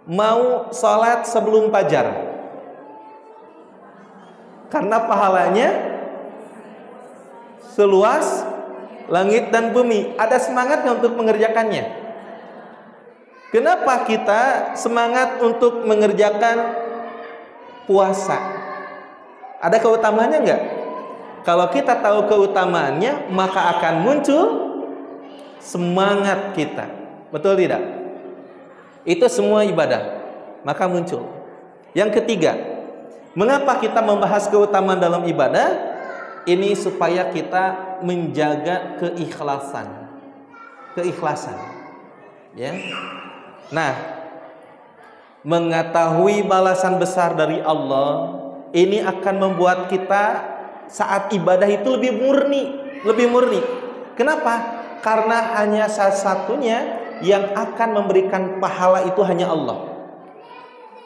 mau sholat sebelum fajar? Karena pahalanya seluas langit dan bumi. Ada semangatnya untuk mengerjakannya. Kenapa kita semangat untuk mengerjakan puasa? Ada keutamaannya enggak? Kalau kita tahu keutamaannya, maka akan muncul semangat kita. Betul tidak? Itu semua ibadah, maka muncul. Yang ketiga, mengapa kita membahas keutamaan dalam ibadah? Ini supaya kita menjaga keikhlasan. Keikhlasan. Ya. Nah, mengetahui balasan besar dari Allah, ini akan membuat kita saat ibadah itu lebih murni. Kenapa? Karena hanya satu-satunya yang akan memberikan pahala itu hanya Allah.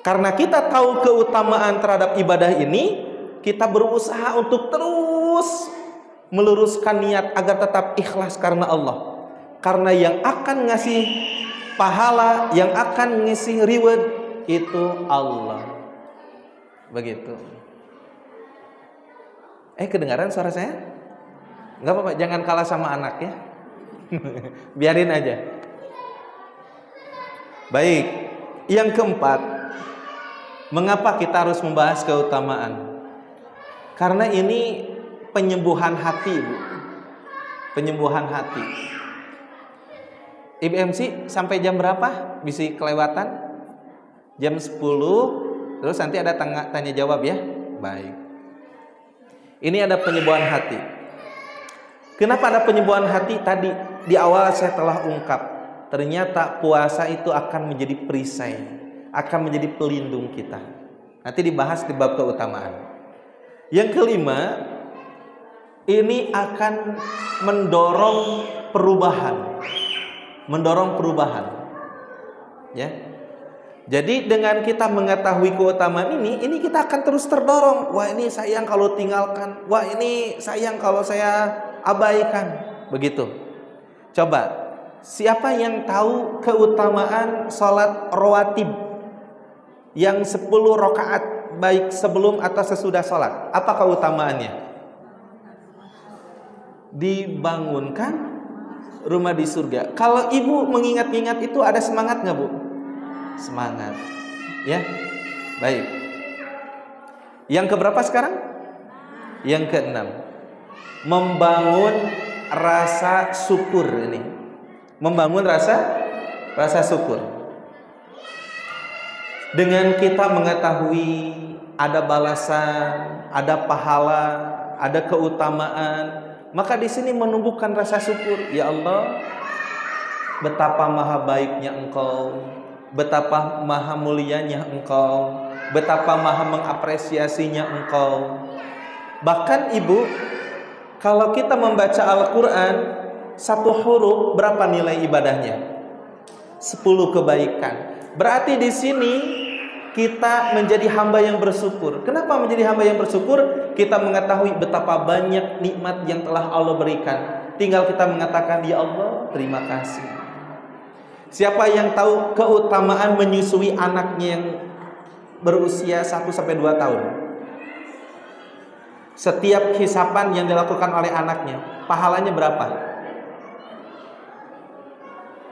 Karena kita tahu keutamaan terhadap ibadah ini, kita berusaha untuk terus meluruskan niat agar tetap ikhlas karena Allah. Karena yang akan ngasih pahala, yang akan ngasih reward itu Allah. Begitu. Kedengaran suara saya? Enggak apa-apa, jangan kalah sama anak ya. Biarin aja. Baik, yang keempat, mengapa kita harus membahas keutamaan? Karena ini penyembuhan hati, Bu. Penyembuhan hati. Ibu MC sampai jam berapa? Bisa kelewatan? Jam 10. Terus nanti ada tanya jawab ya. Baik. Ini ada penyembuhan hati. Kenapa ada penyembuhan hati? Tadi di awal saya telah ungkap. Ternyata puasa itu akan menjadi perisai, akan menjadi pelindung kita. Nanti dibahas di bab keutamaan. Yang kelima, ini akan mendorong perubahan. Ya. Jadi dengan kita mengetahui keutamaan ini kita akan terus terdorong. Wah, ini sayang kalau tinggalkan. Wah, ini sayang kalau saya abaikan. Begitu. Coba, siapa yang tahu keutamaan sholat rawatib yang 10 rakaat baik sebelum atau sesudah sholat? Apa keutamaannya? Dibangunkan rumah di surga. Kalau ibu mengingat-ingat itu, ada semangat nggak, Bu? Semangat, ya. Baik. Yang keberapa sekarang? Yang keenam, membangun rasa syukur ini. Membangun rasa syukur. Dengan kita mengetahui ada balasan, ada pahala, ada keutamaan, maka di sini menumbuhkan rasa syukur. Ya Allah, betapa maha baiknya Engkau, betapa maha mulianya Engkau, betapa maha mengapresiasinya Engkau. Bahkan ibu, kalau kita membaca Al-Quran, satu huruf berapa nilai ibadahnya? 10 kebaikan. Berarti di sini kita menjadi hamba yang bersyukur. Kenapa menjadi hamba yang bersyukur? Kita mengetahui betapa banyak nikmat yang telah Allah berikan. Tinggal kita mengatakan, ya Allah, terima kasih. Siapa yang tahu keutamaan menyusui anaknya yang berusia 1-2 tahun? Setiap hisapan yang dilakukan oleh anaknya, pahalanya berapa?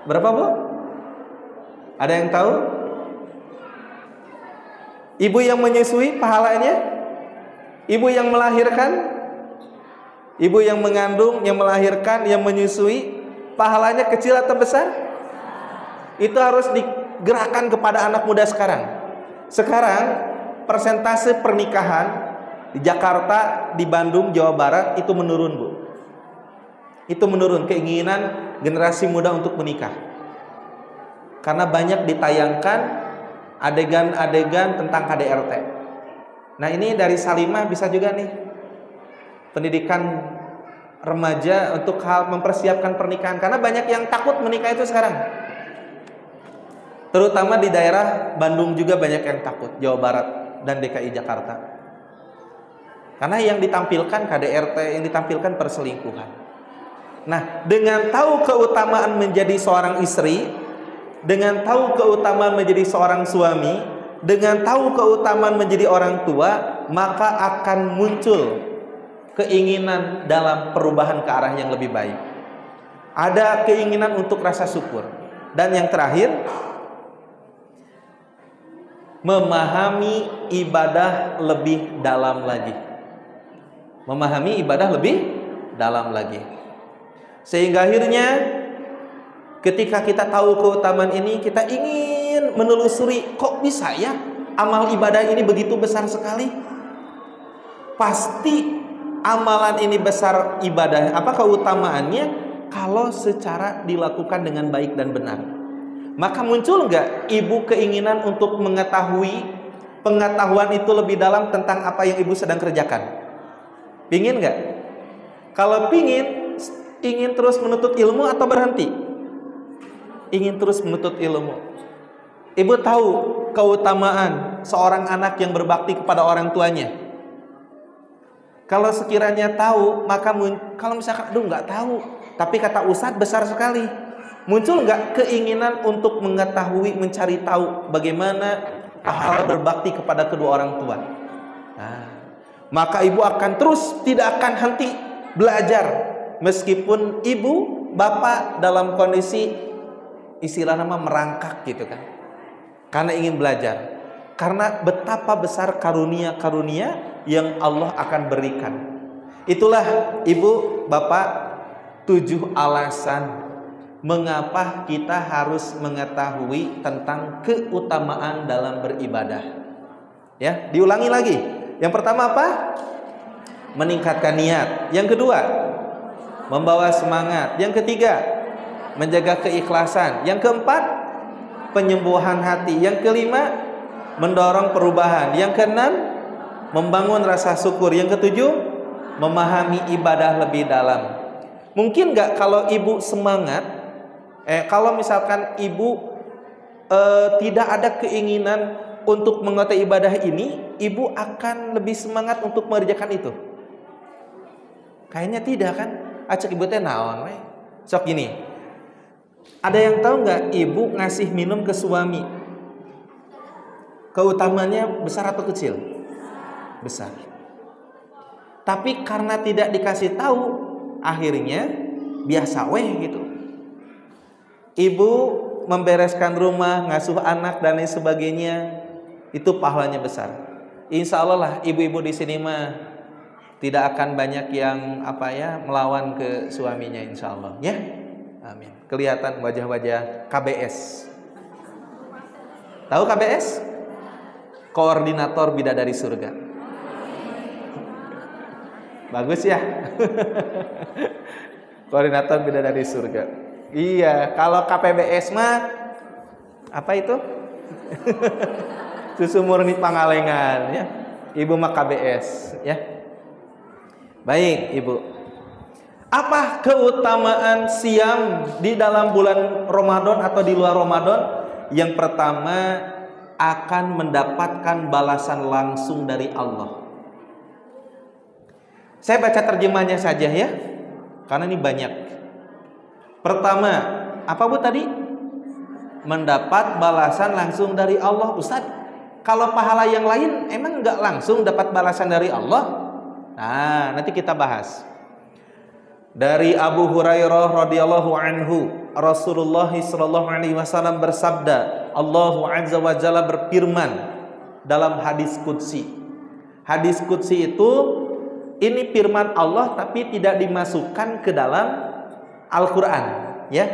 Berapa, Bu? Ada yang tahu? Ibu yang menyusui pahalanya? Ibu yang melahirkan? Ibu yang mengandung, yang melahirkan, yang menyusui, pahalanya kecil atau besar? Itu harus digerakkan kepada anak muda sekarang. Sekarang persentase pernikahan di Jakarta, di Bandung, Jawa Barat itu menurun, Bu. Itu menurun, keinginan generasi muda untuk menikah. Karena banyak ditayangkan adegan-adegan tentang KDRT. Nah, ini dari Salimah bisa juga nih. Pendidikan remaja untuk hal mempersiapkan pernikahan. Karena banyak yang takut menikah itu sekarang. Terutama di daerah Bandung juga banyak yang takut, Jawa Barat dan DKI Jakarta. Karena yang ditampilkan KDRT, yang ditampilkan perselingkuhan. Nah, dengan tahu keutamaan menjadi seorang istri, dengan tahu keutamaan menjadi seorang suami, dengan tahu keutamaan menjadi orang tua, maka akan muncul keinginan dalam perubahan ke arah yang lebih baik. Ada keinginan untuk rasa syukur. Dan yang terakhir, memahami ibadah lebih dalam lagi. Memahami ibadah lebih dalam lagi. Sehingga akhirnya ketika kita tahu keutamaan ini, kita ingin menelusuri, kok bisa ya amal ibadah ini begitu besar sekali? Pasti amalan ini besar ibadah, apa keutamaannya kalau secara dilakukan dengan baik dan benar. Maka muncul enggak ibu keinginan untuk mengetahui pengetahuan itu lebih dalam tentang apa yang ibu sedang kerjakan? Pingin enggak? Kalau pingin, ingin terus menuntut ilmu atau berhenti? Ingin terus menuntut ilmu. Ibu tahu keutamaan seorang anak yang berbakti kepada orang tuanya. Kalau sekiranya tahu, maka kalau misalkan aduh nggak tahu, tapi kata Ustadz besar sekali, muncul nggak keinginan untuk mengetahui, mencari tahu bagaimana hal berbakti kepada kedua orang tua? Nah, maka ibu akan terus, tidak akan henti belajar, meskipun ibu, bapak dalam kondisi istilah nama merangkak gitu kan, karena ingin belajar, karena betapa besar karunia-karunia yang Allah akan berikan. Itulah ibu, bapak, 7 alasan mengapa kita harus mengetahui tentang keutamaan dalam beribadah. Ya, diulangi lagi. Yang pertama apa? Meningkatkan niat. Yang kedua, membawa semangat. Yang ketiga, menjaga keikhlasan. Yang keempat, penyembuhan hati. Yang kelima, mendorong perubahan. Yang keenam, membangun rasa syukur. Yang ketujuh, memahami ibadah lebih dalam. Mungkin nggak kalau ibu semangat, kalau misalkan ibu tidak ada keinginan untuk mengetahui ibadah ini, ibu akan lebih semangat untuk mengerjakan itu? Kayaknya tidak kan? Acak ibu teh naon we? Sok gini. Ada yang tahu nggak ibu ngasih minum ke suami? Keutamanya besar atau kecil? Besar. Tapi karena tidak dikasih tahu, akhirnya biasa weh gitu. Ibu membereskan rumah, ngasuh anak dan lain sebagainya, itu pahalanya besar. Insya Allah lah ibu-ibu di sini mah tidak akan banyak yang melawan ke suaminya, insya Allah ya. Amin. Kelihatan wajah-wajah KBS. Tahu KBS? Koordinator Bidadari Surga. Bagus ya. Koordinator Bidadari Surga. Iya, kalau KPBS mah apa itu? Susu murni Pangalengan ya. Ibu mah KBS ya. Baik, Ibu. Apa keutamaan siam di dalam bulan Ramadan atau di luar Ramadan? Yang pertama, akan mendapatkan balasan langsung dari Allah. Saya baca terjemahnya saja ya, karena ini banyak. Pertama, apa Bu tadi? Mendapat balasan langsung dari Allah. Ustaz, kalau pahala yang lain emang enggak langsung dapat balasan dari Allah? Nah, nanti kita bahas. Dari Abu Hurairah radhiyallahu anhu, Rasulullah sallallahu alaihi wasallam bersabda, Allah azza wa jalla berfirman, dalam hadis qudsi. Hadis qudsi itu ini firman Allah tapi tidak dimasukkan ke dalam Al-Quran, ya.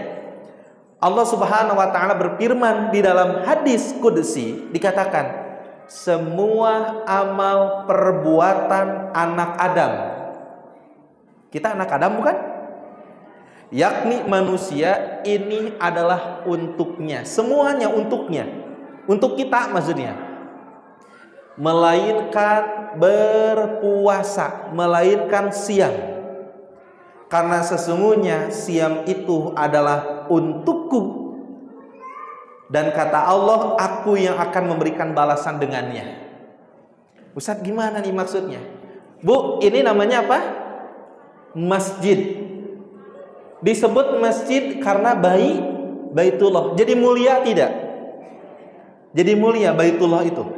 Allah Subhanahu wa taala berfirman di dalam hadis qudsi, dikatakan semua amal perbuatan anak Adam. Kita anak Adam bukan? Yakni manusia ini adalah untuknya, semuanya untuknya, untuk kita maksudnya. Melainkan berpuasa, melainkan siam. Karena sesungguhnya siam itu adalah untukku. Dan kata Allah, aku yang akan memberikan balasan dengannya. Ustaz, gimana nih maksudnya? Bu, ini namanya apa? Masjid. Disebut masjid karena Baitullah. Jadi mulia tidak? Jadi mulia Baitullah itu.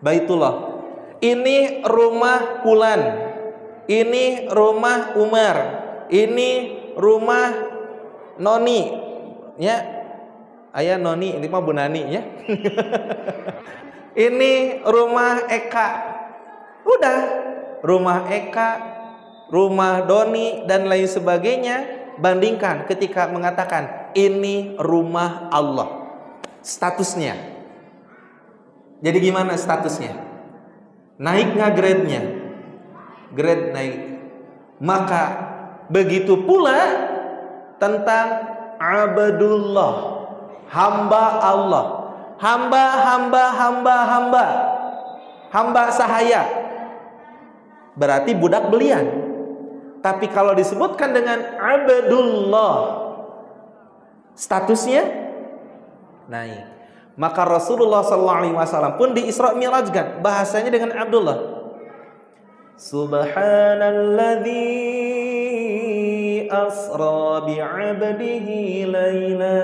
Baitullah. Ini rumah Fulan. Ini rumah Umar. Ini rumah Noni. Ya. Ayah Noni, ini mah Bu Nani ya. Ini rumah Eka. Udah. Rumah Eka, rumah Doni dan lain sebagainya. Bandingkan ketika mengatakan ini rumah Allah. Statusnya. Jadi gimana statusnya? Naik nggak grade-nya? Grade naik. Maka begitu pula tentang abdullah, hamba Allah, hamba sahaya. Berarti budak belian. Tapi kalau disebutkan dengan abdullah, statusnya naik. Maka Rasulullah SAW pun di Isra Mi'rajkan bahasanya dengan Abdullah. Subhanalladzi asra bi'abdihi layla,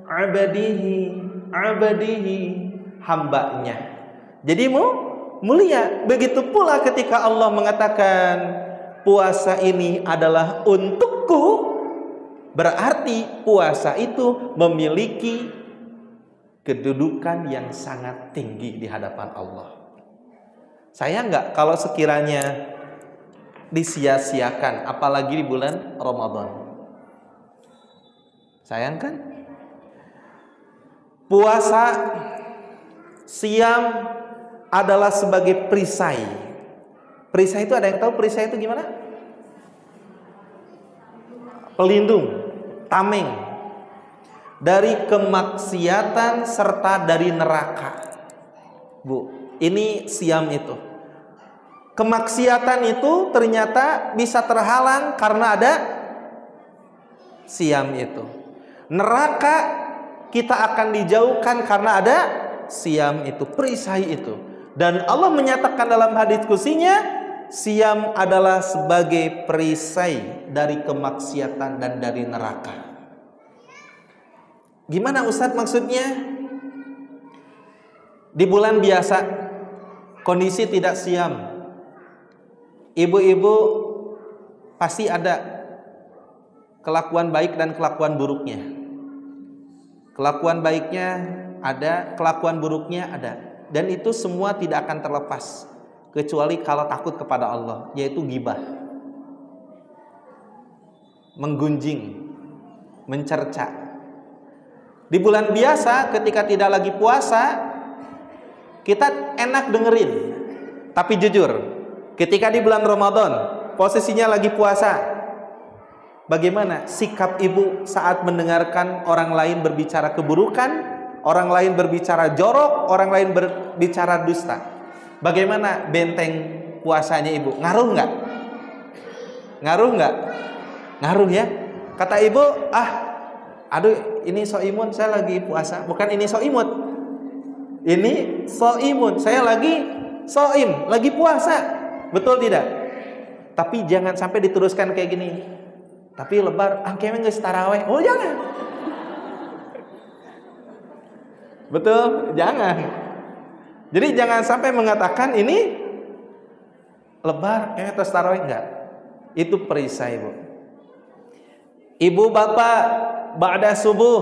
abdihi hambanya. Jadi mulia. Begitu pula ketika Allah mengatakan puasa ini adalah untukku, berarti puasa itu memiliki kedudukan yang sangat tinggi di hadapan Allah. Sayang nggak kalau sekiranya disia-siakan, apalagi di bulan Ramadan? Sayang kan? Puasa, siam adalah sebagai perisai. Perisai itu ada yang tahu perisai itu gimana? Pelindung, tameng dari kemaksiatan serta dari neraka. Bu, ini siam itu. Kemaksiatan itu ternyata bisa terhalang karena ada siam itu. Neraka kita akan dijauhkan karena ada siam itu, perisai itu. Dan Allah menyatakan dalam hadis qudsinya, siam adalah sebagai perisai dari kemaksiatan dan dari neraka. Gimana Ustadz maksudnya? Di bulan biasa kondisi tidak siam, ibu-ibu pasti ada kelakuan baik dan kelakuan buruknya. Kelakuan baiknya ada, kelakuan buruknya ada. Dan itu semua tidak akan terlepas kecuali kalau takut kepada Allah, yaitu ghibah, menggunjing, mencerca. Di bulan biasa ketika tidak lagi puasa, kita enak dengerin. Tapi jujur, ketika di bulan Ramadan posisinya lagi puasa, bagaimana sikap ibu saat mendengarkan orang lain berbicara keburukan, orang lain berbicara jorok, orang lain berbicara dusta? Bagaimana benteng puasanya ibu? Ngaruh nggak? Ngaruh nggak? Ngaruh ya. Kata ibu, aduh ini soimun, saya lagi puasa. Bukan ini soimut, ini soimun, saya lagi soim, lagi puasa. Betul tidak? Tapi jangan sampai diteruskan kayak gini. Tapi lebar, angkeme geus taraweh. Oh jangan. Betul, jangan. Jadi jangan sampai mengatakan ini lebar, kayaknya terus taraweh, enggak. Itu perisai, Bu. Ibu bapak ba'da subuh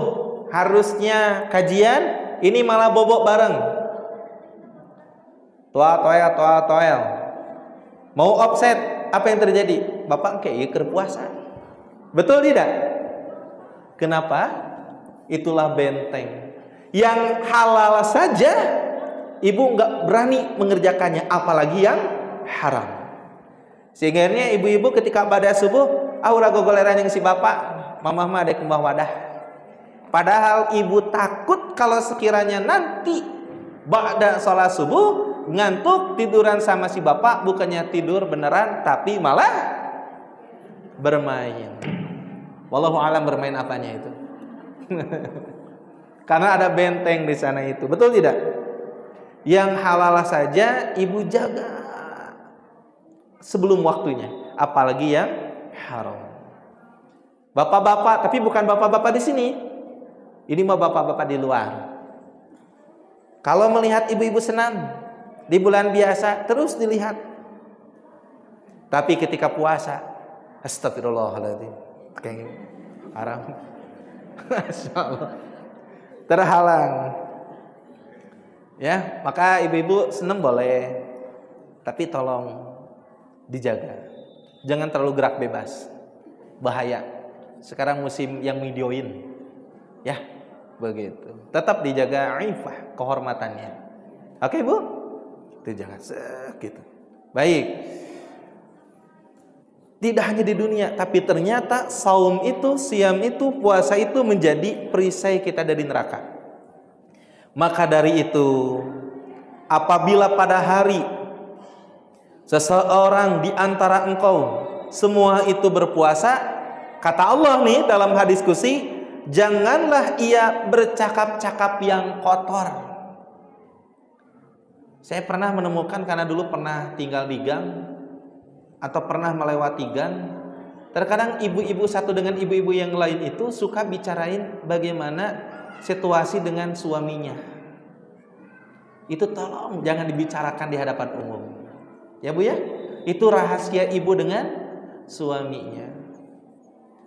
harusnya kajian, ini malah bobok bareng. toel. Mau offset, apa yang terjadi? Bapak kayak keur puasa. Betul tidak? Kenapa? Itulah benteng. Yang halal saja ibu nggak berani mengerjakannya, apalagi yang haram. Sehingga ibu-ibu ketika pada subuh, aura gogoleran yang si bapak, mamah mah ada kembah wadah. Padahal ibu takut kalau sekiranya nanti ba'da sholat subuh ngantuk tiduran sama si bapak, bukannya tidur beneran tapi malah bermain. Wallahu alam bermain apanya itu. Karena ada benteng di sana itu. Betul tidak? Yang halal saja ibu jaga sebelum waktunya, apalagi yang haram. Bapak-bapak, tapi bukan bapak-bapak di sini. Ini mah bapak-bapak di luar. Kalau melihat ibu-ibu senam di bulan biasa terus dilihat. Tapi ketika puasa, astagfirullahaladzim, kayak haram. Masyaallah. Terhalang. Ya, maka ibu-ibu senam boleh, tapi tolong dijaga. Jangan terlalu gerak bebas. Bahaya. Sekarang musim yang videoin. Ya, begitu. Tetap dijaga ifah, kehormatannya. Oke, Bu? Itu jangan gitu. Baik. Tidak hanya di dunia, tapi ternyata saum itu, siam itu, puasa itu menjadi perisai kita dari neraka. Maka dari itu, apabila pada hari seseorang di antara engkau semua itu berpuasa, kata Allah nih dalam hadis qudsi, janganlah ia bercakap-cakap yang kotor. Saya pernah menemukan, karena dulu pernah tinggal di gang atau pernah melewati gang, terkadang ibu-ibu satu dengan ibu-ibu yang lain itu suka bicarain bagaimana situasi dengan suaminya. Itu tolong jangan dibicarakan di hadapan umum. Ya Bu ya, itu rahasia ibu dengan suaminya.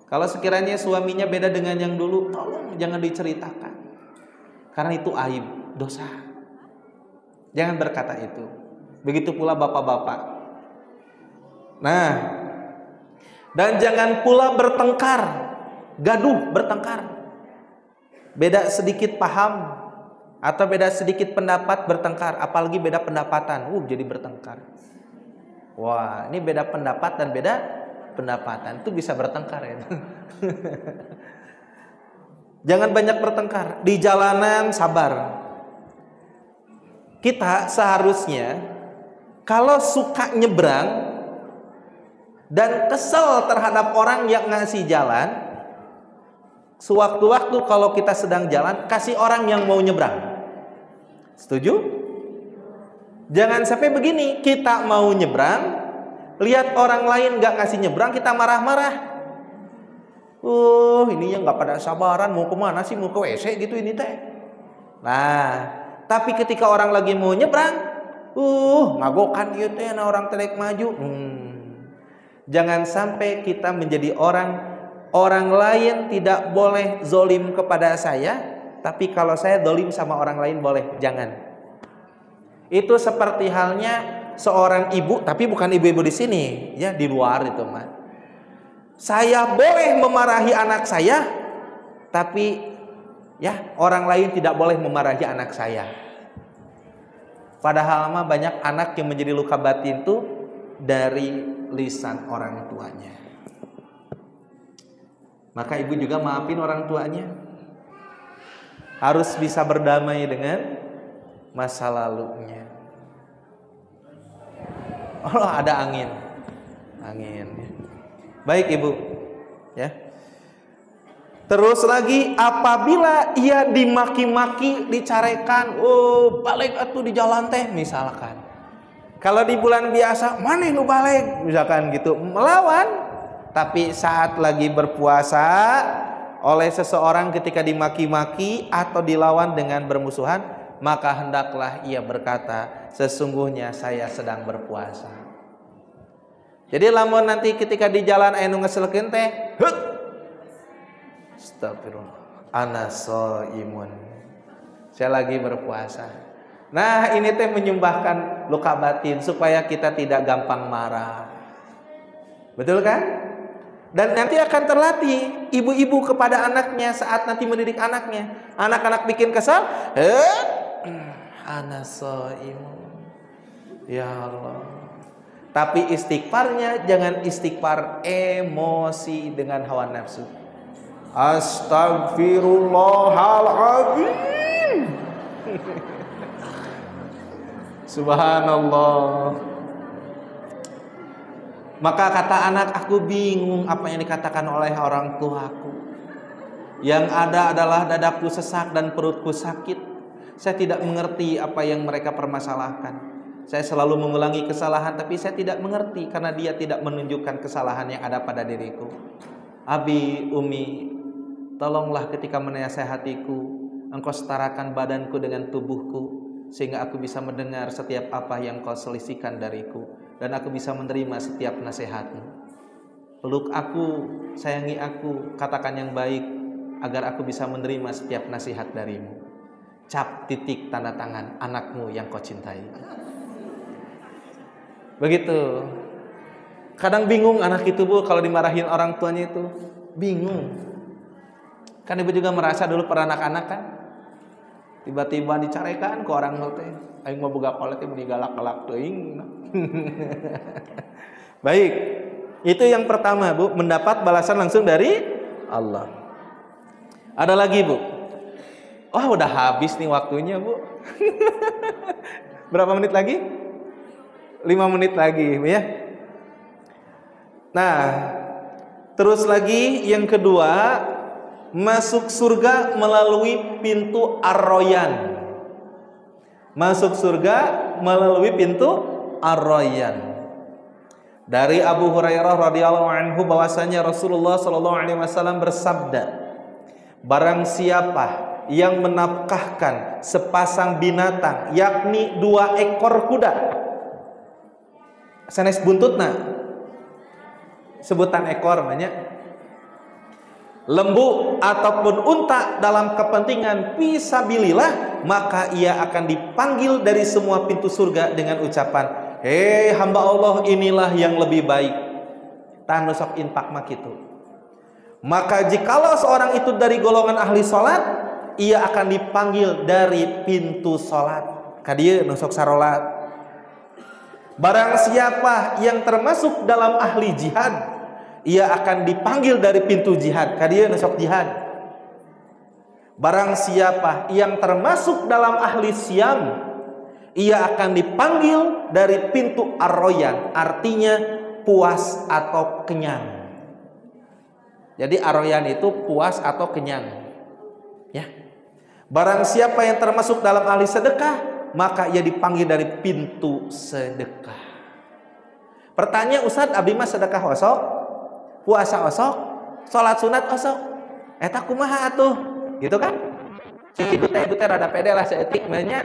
Kalau sekiranya suaminya beda dengan yang dulu, tolong jangan diceritakan, karena itu aib, dosa. Jangan berkata itu. Begitu pula bapak-bapak. Nah, dan jangan pula bertengkar, gaduh, bertengkar. Beda sedikit paham atau beda sedikit pendapat bertengkar, apalagi beda pendapatan, jadi bertengkar. Wah, ini beda pendapat dan beda pendapatan itu bisa bertengkar ya. Jangan banyak bertengkar di jalanan, sabar. Kita seharusnya kalau suka nyebrang dan kesel terhadap orang yang ngasih jalan, sewaktu-waktu kalau kita sedang jalan, kasih orang yang mau nyebrang. Setuju? Jangan sampai begini, kita mau nyebrang, lihat orang lain gak ngasih nyebrang, kita marah-marah. Ini yang gak pada sabaran, mau kemana sih, mau ke WC gitu ini teh. Nah, tapi ketika orang lagi mau nyebrang, ngagokan ieu teh na orang telek maju. Jangan sampai kita menjadi orang lain tidak boleh zolim kepada saya, tapi kalau saya zolim sama orang lain boleh. Jangan. Itu seperti halnya seorang ibu, tapi bukan ibu-ibu di sini, ya di luar itu mah. Saya boleh memarahi anak saya, tapi ya orang lain tidak boleh memarahi anak saya. Padahal mah banyak anak yang menjadi luka batin itu dari lisan orang tuanya. Maka ibu juga maafin orang tuanya. Harus bisa berdamai dengan masa lalunya. Oh, ada angin. Baik ibu, ya. Terus lagi, apabila ia dimaki-maki, dicarekan, balik atuh di jalan teh misalkan. Kalau di bulan biasa, maneh lu balik misalkan gitu, melawan. Tapi saat lagi berpuasa oleh seseorang ketika dimaki-maki atau dilawan dengan bermusuhan, maka hendaklah ia berkata, sesungguhnya saya sedang berpuasa. Jadi lamun nanti ketika di jalan anu ngeselkeun teh, astagfirullah, ana shaimun, saya lagi berpuasa. Nah ini teh menyumbahkan luka batin supaya kita tidak gampang marah. Betul kan? Dan nanti akan terlatih ibu-ibu kepada anaknya saat nanti mendidik anaknya. Anak-anak bikin kesal, ana shaim. Ya Allah. Tapi istighfarnya jangan istighfar emosi dengan hawa nafsu. Astagfirullahaladzim. Subhanallah. Maka kata anak, aku bingung apa yang dikatakan oleh orang tuaku. Yang ada adalah dadaku sesak dan perutku sakit. Saya tidak mengerti apa yang mereka permasalahkan. Saya selalu mengulangi kesalahan, tapi saya tidak mengerti karena dia tidak menunjukkan kesalahan yang ada pada diriku. Abi, Umi, tolonglah ketika menasehatiku, engkau setarakan badanku dengan tubuhku, sehingga aku bisa mendengar setiap apa yang kau selisihkan dariku, dan aku bisa menerima setiap nasihatmu. Peluk aku, sayangi aku, katakan yang baik, agar aku bisa menerima setiap nasihat darimu. Cap titik tanda tangan anakmu yang kau cintai. Begitu. Kadang bingung anak itu, Bu, kalau dimarahin orang tuanya itu bingung. Kan ibu juga merasa dulu pernah anak-anak kan, tiba-tiba dicarekan ke orang teh, aing mau boga kolot teh digalak-galak teuing. Baik. Itu yang pertama, Bu, mendapat balasan langsung dari Allah. Ada lagi, Bu. Oh, udah habis nih waktunya, Bu. Berapa menit lagi? 5 menit lagi, ya. Nah, terus lagi yang kedua, masuk surga melalui pintu Ar-Rayyan. Masuk surga melalui pintu Ar-Rayyan. Dari Abu Hurairah radhiyallahu anhu bahwasanya Rasulullah sallallahu alaihi wasallam bersabda, barang siapa yang menafkahkan sepasang binatang, yakni 2 ekor kuda. Sanes buntutna sebutan ekor banyak, lembu ataupun unta dalam kepentingan fisabilillah, maka ia akan dipanggil dari semua pintu surga dengan ucapan, hei hamba Allah, inilah yang lebih baik. Tanu sok infak mak itu. Maka jikalau seorang itu dari golongan ahli salat, ia akan dipanggil dari pintu salat. Kadieu nu sok sarolat. Barang siapa yang termasuk dalam ahli jihad, ia akan dipanggil dari pintu jihad. Kadieu nu sok jihad. Barang siapa yang termasuk dalam ahli siam, ia akan dipanggil dari pintu Ar-Rayyan, artinya puas atau kenyang. Jadi Ar-Rayyan itu puas atau kenyang. Ya. Barang siapa yang termasuk dalam ahli sedekah, maka ia dipanggil dari pintu sedekah. Pertanyaan, Ustaz, abdi mah sedekah osok, puasa osok, salat sunat osok. Eta kumaha atuh? Gitu kan? Ibu teh rada pede lah seetik banyak.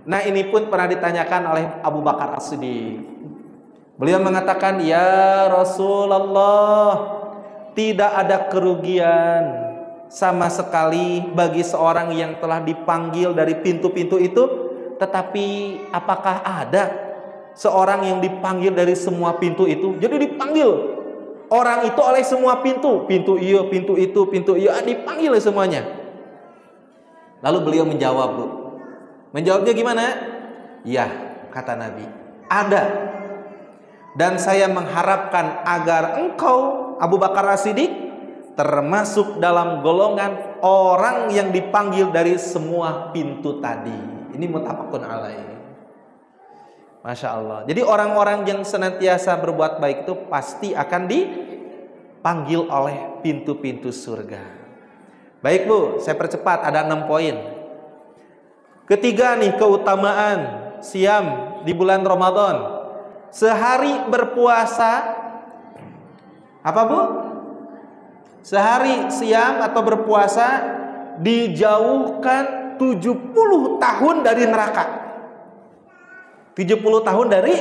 Nah, ini pun pernah ditanyakan oleh Abu Bakar As-Siddiq. Beliau mengatakan, ya Rasulullah, tidak ada kerugian sama sekali bagi seorang yang telah dipanggil dari pintu-pintu itu. Tetapi apakah ada seorang yang dipanggil dari semua pintu itu? Jadi dipanggil orang itu oleh semua pintu, pintu iya, pintu itu, pintu iya, dipanggil semuanya. Lalu beliau menjawab, Bu. Menjawabnya gimana? Ya, kata Nabi, ada. Dan saya mengharapkan agar engkau, Abu Bakar As-Siddiq, termasuk dalam golongan orang yang dipanggil dari semua pintu tadi. Ini muttafaqun alaih. Masya Allah. Jadi orang-orang yang senantiasa berbuat baik itu pasti akan dipanggil oleh pintu-pintu surga. Baik, Bu, saya percepat, ada 6 poin. Ketiga nih, keutamaan siam di bulan Ramadan. Sehari berpuasa, apa, Bu? Sehari siam atau berpuasa dijauhkan 70 tahun dari neraka. 70 tahun dari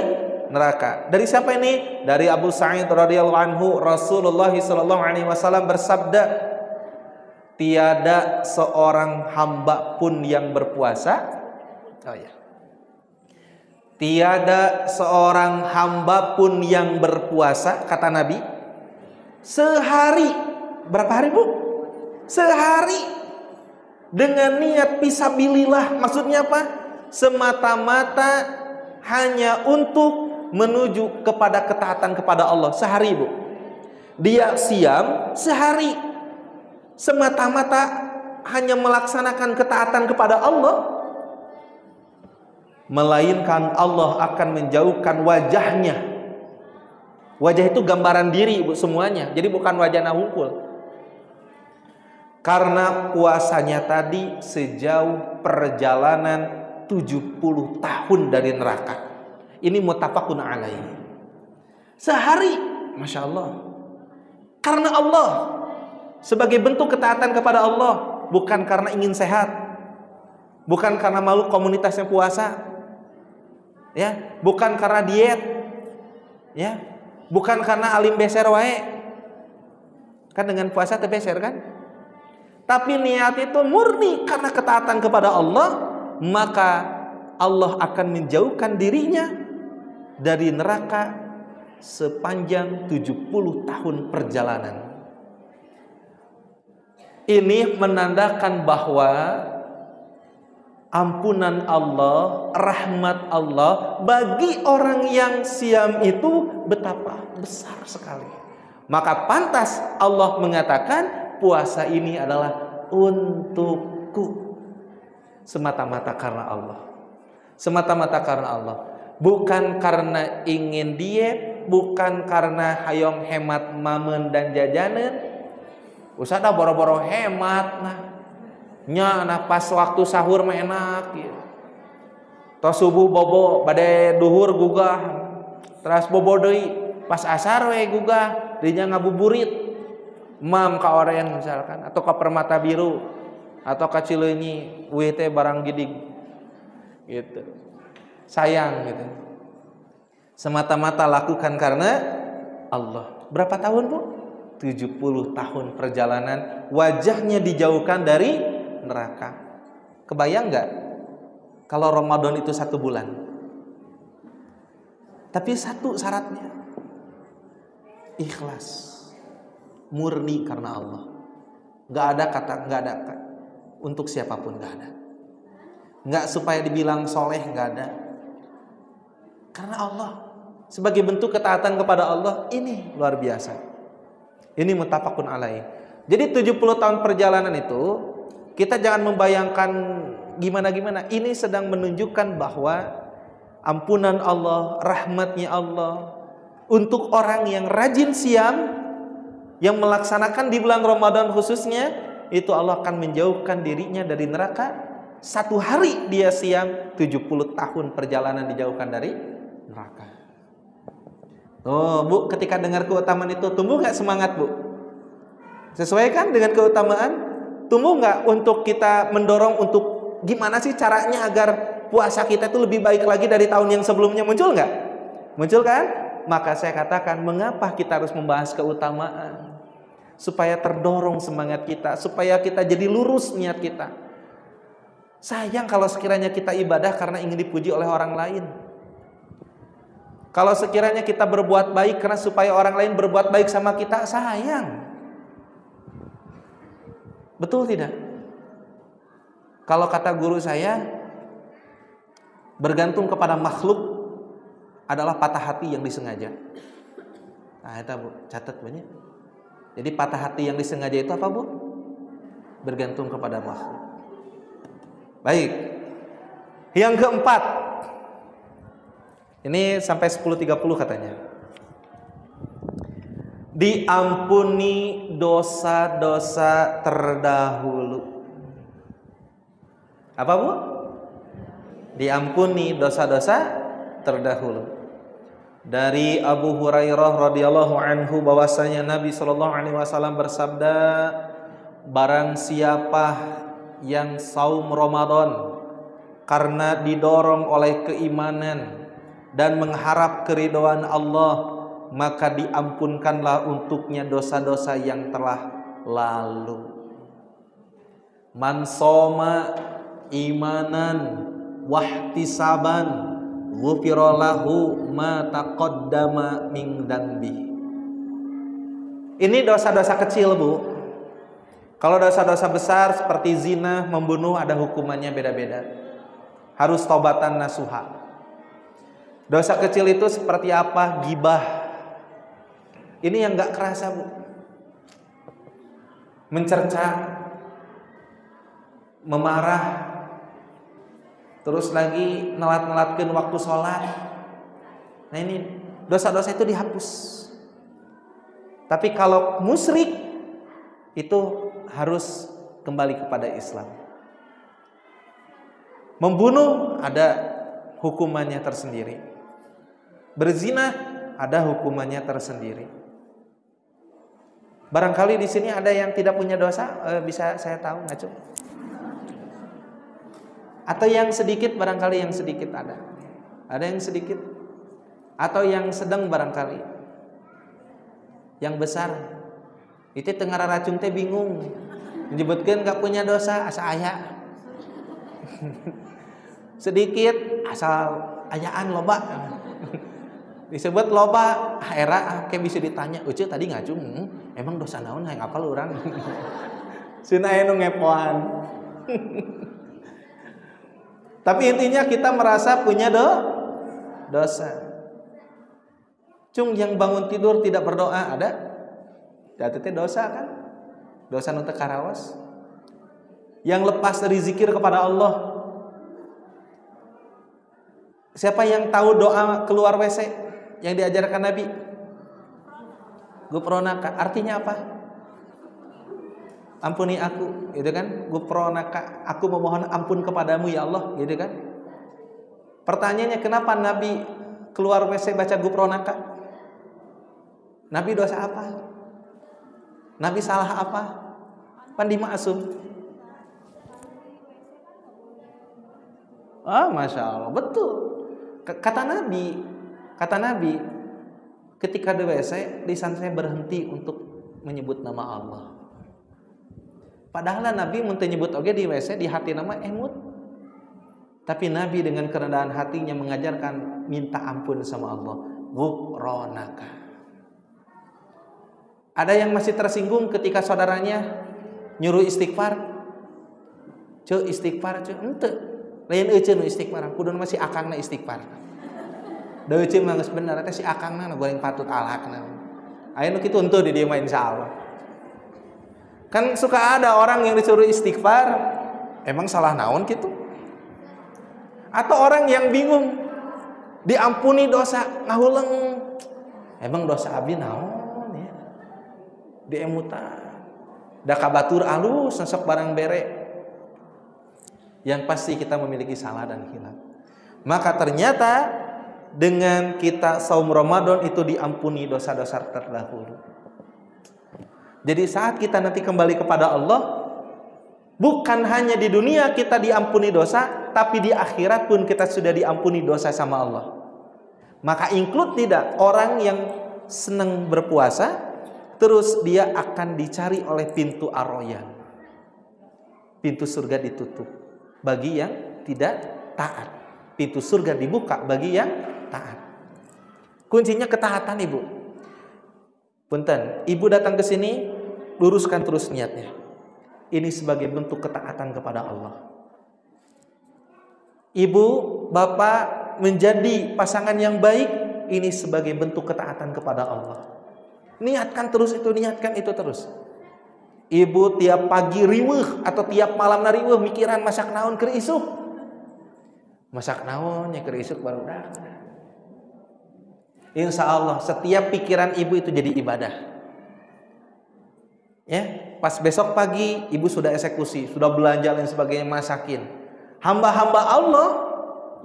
neraka. Dari siapa ini? Dari Abu Sa'id radhiyallahu anhu, Rasulullah sallallahu alaihi wasallam bersabda, tiada seorang hamba pun yang berpuasa. Oh ya. tiada seorang hamba pun yang berpuasa, kata Nabi, sehari. Berapa hari, Bu? Sehari. Dengan niat fisabilillah. Maksudnya apa? Semata-mata hanya untuk menuju kepada ketaatan kepada Allah. Sehari, Bu. Dia siam sehari. Semata-mata hanya melaksanakan ketaatan kepada Allah. Melainkan Allah akan menjauhkan wajahnya. Wajah itu gambaran diri, Bu, semuanya. Jadi bukan wajah nahungkul. Karena puasanya tadi sejauh perjalanan 70 tahun dari neraka. Ini muttafaqun alaihi. Sehari, Masya Allah. Karena Allah. Sebagai bentuk ketaatan kepada Allah. Bukan karena ingin sehat. Bukan karena malu komunitasnya puasa. Ya, bukan karena diet. Ya, bukan karena alim beser wae. Kan dengan puasa terbeser kan? Tapi niat itu murni karena ketaatan kepada Allah, maka Allah akan menjauhkan dirinya dari neraka sepanjang 70 tahun perjalanan. Ini menandakan bahwa ampunan Allah, rahmat Allah bagi orang yang siam itu betapa besar sekali. Maka pantas Allah mengatakan puasa ini adalah untukku. Semata-mata karena Allah. Semata-mata karena Allah. Bukan karena ingin diet, bukan karena hayong hemat mamen dan jajanan. Usada boro-boro hemat nah. Nya nah pas waktu sahur mah enak gitu. Tos subuh bobo bade duhur gugah. Terus bobo deui pas asar we gugah, dinya ngabuburit. Mam ka oren misalkan, atau ka Permata Biru, atau ka Cileunyi, weh teh barang gidig gitu. Sayang gitu. Semata-mata lakukan karena Allah. Berapa tahun, Bu? 70 tahun perjalanan, wajahnya dijauhkan dari neraka. Kebayang nggak kalau Ramadan itu 1 bulan? Tapi satu syaratnya, ikhlas. Murni karena Allah. Nggak ada kata, nggak ada untuk siapapun, nggak ada. Nggak supaya dibilang soleh, nggak ada. Karena Allah. Sebagai bentuk ketaatan kepada Allah, ini luar biasa. Ini muttafaqun alaih. Jadi 70 tahun perjalanan itu, kita jangan membayangkan gimana-gimana. Ini sedang menunjukkan bahwa ampunan Allah, rahmatnya Allah untuk orang yang rajin siam, yang melaksanakan di bulan Ramadan khususnya, itu Allah akan menjauhkan dirinya dari neraka. 1 hari dia siam, 70 tahun perjalanan dijauhkan dari neraka. Oh, Bu, ketika dengar keutamaan itu, tumbuh gak semangat, Bu? Sesuaikan dengan keutamaan? Tumbuh gak untuk kita mendorong untuk gimana sih caranya agar puasa kita itu lebih baik lagi dari tahun yang sebelumnya? Muncul gak? Muncul kan? Maka saya katakan, mengapa kita harus membahas keutamaan? Supaya terdorong semangat kita, supaya kita jadi lurus niat kita. Sayang kalau sekiranya kita ibadah karena ingin dipuji oleh orang lain. Kalau sekiranya kita berbuat baik karena supaya orang lain berbuat baik sama kita, sayang. Betul tidak? Kalau kata guru saya, bergantung kepada makhluk adalah patah hati yang disengaja. Nah, itu, Bu, catat banyak. Jadi patah hati yang disengaja itu apa, Bu? Bergantung kepada makhluk. Baik. Yang keempat. Ini sampai 10.30 katanya. Diampuni dosa-dosa terdahulu. Apa, Bu? Diampuni dosa-dosa terdahulu. Dari Abu Hurairah radhiyallahu anhu bahwasanya Nabi sallallahu alaihi wasallam bersabda, barang siapa yang saum Ramadan karena didorong oleh keimanan dan mengharap keridhaan Allah, maka diampunkanlah untuknya dosa-dosa yang telah lalu. Man shoma imanan wahtisaban ghufira lahu ma taqaddama min dzambi. Ini dosa-dosa kecil, Bu. Kalau dosa-dosa besar seperti zina, membunuh, ada hukumannya beda-beda. Harus taubatan nasuha. Dosa kecil itu seperti apa? Gibah. Ini yang gak kerasa, Bu. Mencerca, memarah, terus lagi nelat-nelatkeun waktu sholat. Nah ini dosa-dosa itu dihapus. Tapi kalau musyrik itu harus kembali kepada Islam. Membunuh ada hukumannya tersendiri. Berzina ada hukumannya tersendiri. Barangkali di sini ada yang tidak punya dosa, bisa saya tahu nggak, Cuk? Atau yang sedikit, barangkali yang sedikit ada. Ada yang sedikit. Atau yang sedang barangkali. Yang besar. Itu tengah racun teh bingung. Menyebutkan nggak punya dosa, asa aya. Sedikit, asal ayaan loba. Disebut loba, era kayak bisa ditanya, "Uce tadi ngacung, emang dosa naon hayang apal urang?" Sina aya nu ngepoan. Tapi intinya kita merasa punya dosa. Cung yang bangun tidur tidak berdoa ada? Itu dosa kan? Dosa nu teu karaos. Yang lepas dari zikir kepada Allah. Siapa yang tahu doa keluar WC yang diajarkan Nabi? Gufronaka, artinya apa? Ampuni aku, gitu kan? Gufronaka, aku memohon ampun kepadamu ya Allah, gitu kan? Pertanyaannya, kenapa Nabi keluar WC baca gufronaka? Nabi dosa apa? Nabi salah apa? Pandi ma'asum. Masya Allah, betul. Kata Nabi, ketika di WC, lisan saya berhenti untuk menyebut nama Allah. Padahal Nabi mun teu nyebut oge di WC, di hati nama emut. Tapi Nabi dengan kerendahan hatinya mengajarkan minta ampun sama Allah. Ghufranaka. Ada yang masih tersinggung ketika saudaranya nyuruh istighfar. Ceu istighfar ceu henteu. Lain euceun nu istighfar, kudu masih akangna istighfar. Da euceun mah geus bener teh si akangna nu goreng patut alhakna. Aya nu kitu henteu di dieu mah insyaallah. Kan suka ada orang yang disuruh istighfar, emang salah naon gitu? Atau orang yang bingung, diampuni dosa, ngahuleng, emang dosa abdi naon ya? Diemutan, da kabatur alus, nesok barang bere. Yang pasti kita memiliki salah dan hilaf. Maka ternyata dengan kita saum Ramadan itu diampuni dosa-dosa terdahulu. Jadi saat kita nanti kembali kepada Allah, bukan hanya di dunia kita diampuni dosa, tapi di akhirat pun kita sudah diampuni dosa sama Allah. Maka include tidak orang yang senang berpuasa, terus dia akan dicari oleh pintu ar-Rayyan. Pintu surga ditutup bagi yang tidak taat. Pintu surga dibuka bagi yang taat. Kuncinya ketaatan, Ibu. Punten, Ibu datang ke sini, luruskan terus niatnya. Ini sebagai bentuk ketaatan kepada Allah. Ibu, bapak menjadi pasangan yang baik, ini sebagai bentuk ketaatan kepada Allah. Niatkan terus itu, niatkan itu terus. Ibu tiap pagi riweuh atau tiap malam riweuh mikiran masak naon keur isuk. Masak naon nya keur isuk barudak. Insya Allah setiap pikiran ibu itu jadi ibadah. Ya, pas besok pagi ibu sudah eksekusi, sudah belanja dan sebagainya, masakin. Hamba-hamba Allah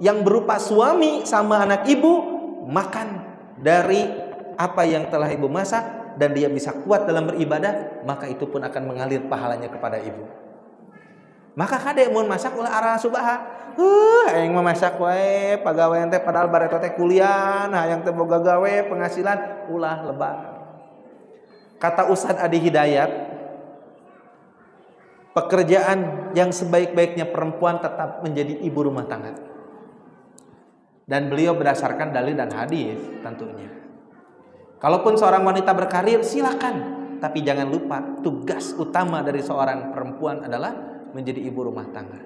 yang berupa suami sama anak ibu makan dari apa yang telah ibu masak dan dia bisa kuat dalam beribadah, maka itu pun akan mengalir pahalanya kepada ibu. Maka kade mun masak ulah arah subaha. Aing mah masak wae, pagawean teh padahal bareto teh kuliah, hayang teh boga gawe penghasilan ulah lebar. Kata Ustadz Adi Hidayat, pekerjaan yang sebaik-baiknya perempuan tetap menjadi ibu rumah tangga. Dan beliau berdasarkan dalil dan hadis tentunya. Kalaupun seorang wanita berkarir silakan, tapi jangan lupa tugas utama dari seorang perempuan adalah menjadi ibu rumah tangga.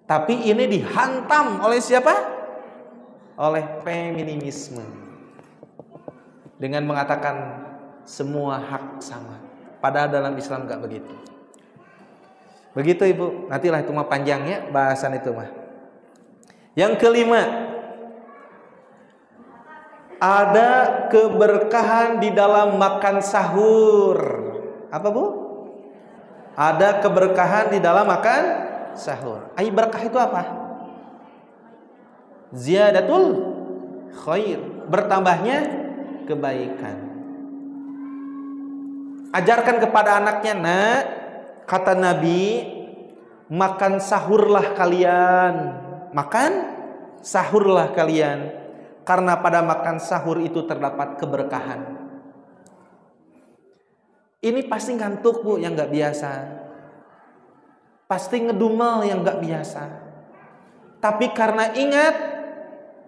Tapi ini dihantam oleh siapa? Oleh feminisme. Dengan mengatakan semua hak sama. Padahal dalam Islam gak begitu. Begitu Ibu, nantilah itu mah panjang ya bahasan itu mah. Yang kelima, ada keberkahan di dalam makan sahur. Apa Bu? Ada keberkahan di dalam makan sahur. Ai berkah itu apa? Ziyadatul khair, bertambahnya kebaikan. Ajarkan kepada anaknya, nak, kata Nabi, makan sahurlah kalian. Makan sahurlah kalian, karena pada makan sahur itu terdapat keberkahan. Ini pasti ngantuk Bu yang gak biasa, pasti ngedumel yang gak biasa. Tapi karena ingat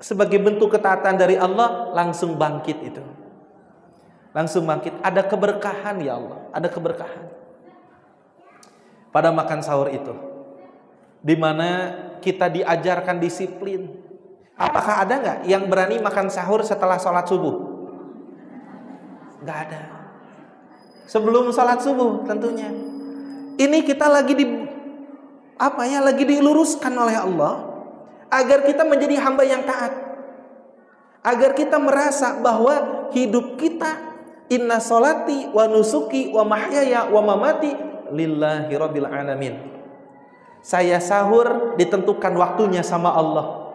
sebagai bentuk ketaatan dari Allah, langsung bangkit itu. Langsung bangkit, ada keberkahan ya Allah, ada keberkahan pada makan sahur itu, di mana kita diajarkan disiplin. Apakah ada nggak yang berani makan sahur setelah sholat subuh? Nggak ada. Sebelum sholat subuh tentunya. Ini kita lagi lagi diluruskan oleh Allah agar kita menjadi hamba yang taat, agar kita merasa bahwa hidup kita, inna sholati wa nusuki wa mahyaya wa mamati lillahi rabbil alamin. Saya sahur ditentukan waktunya sama Allah.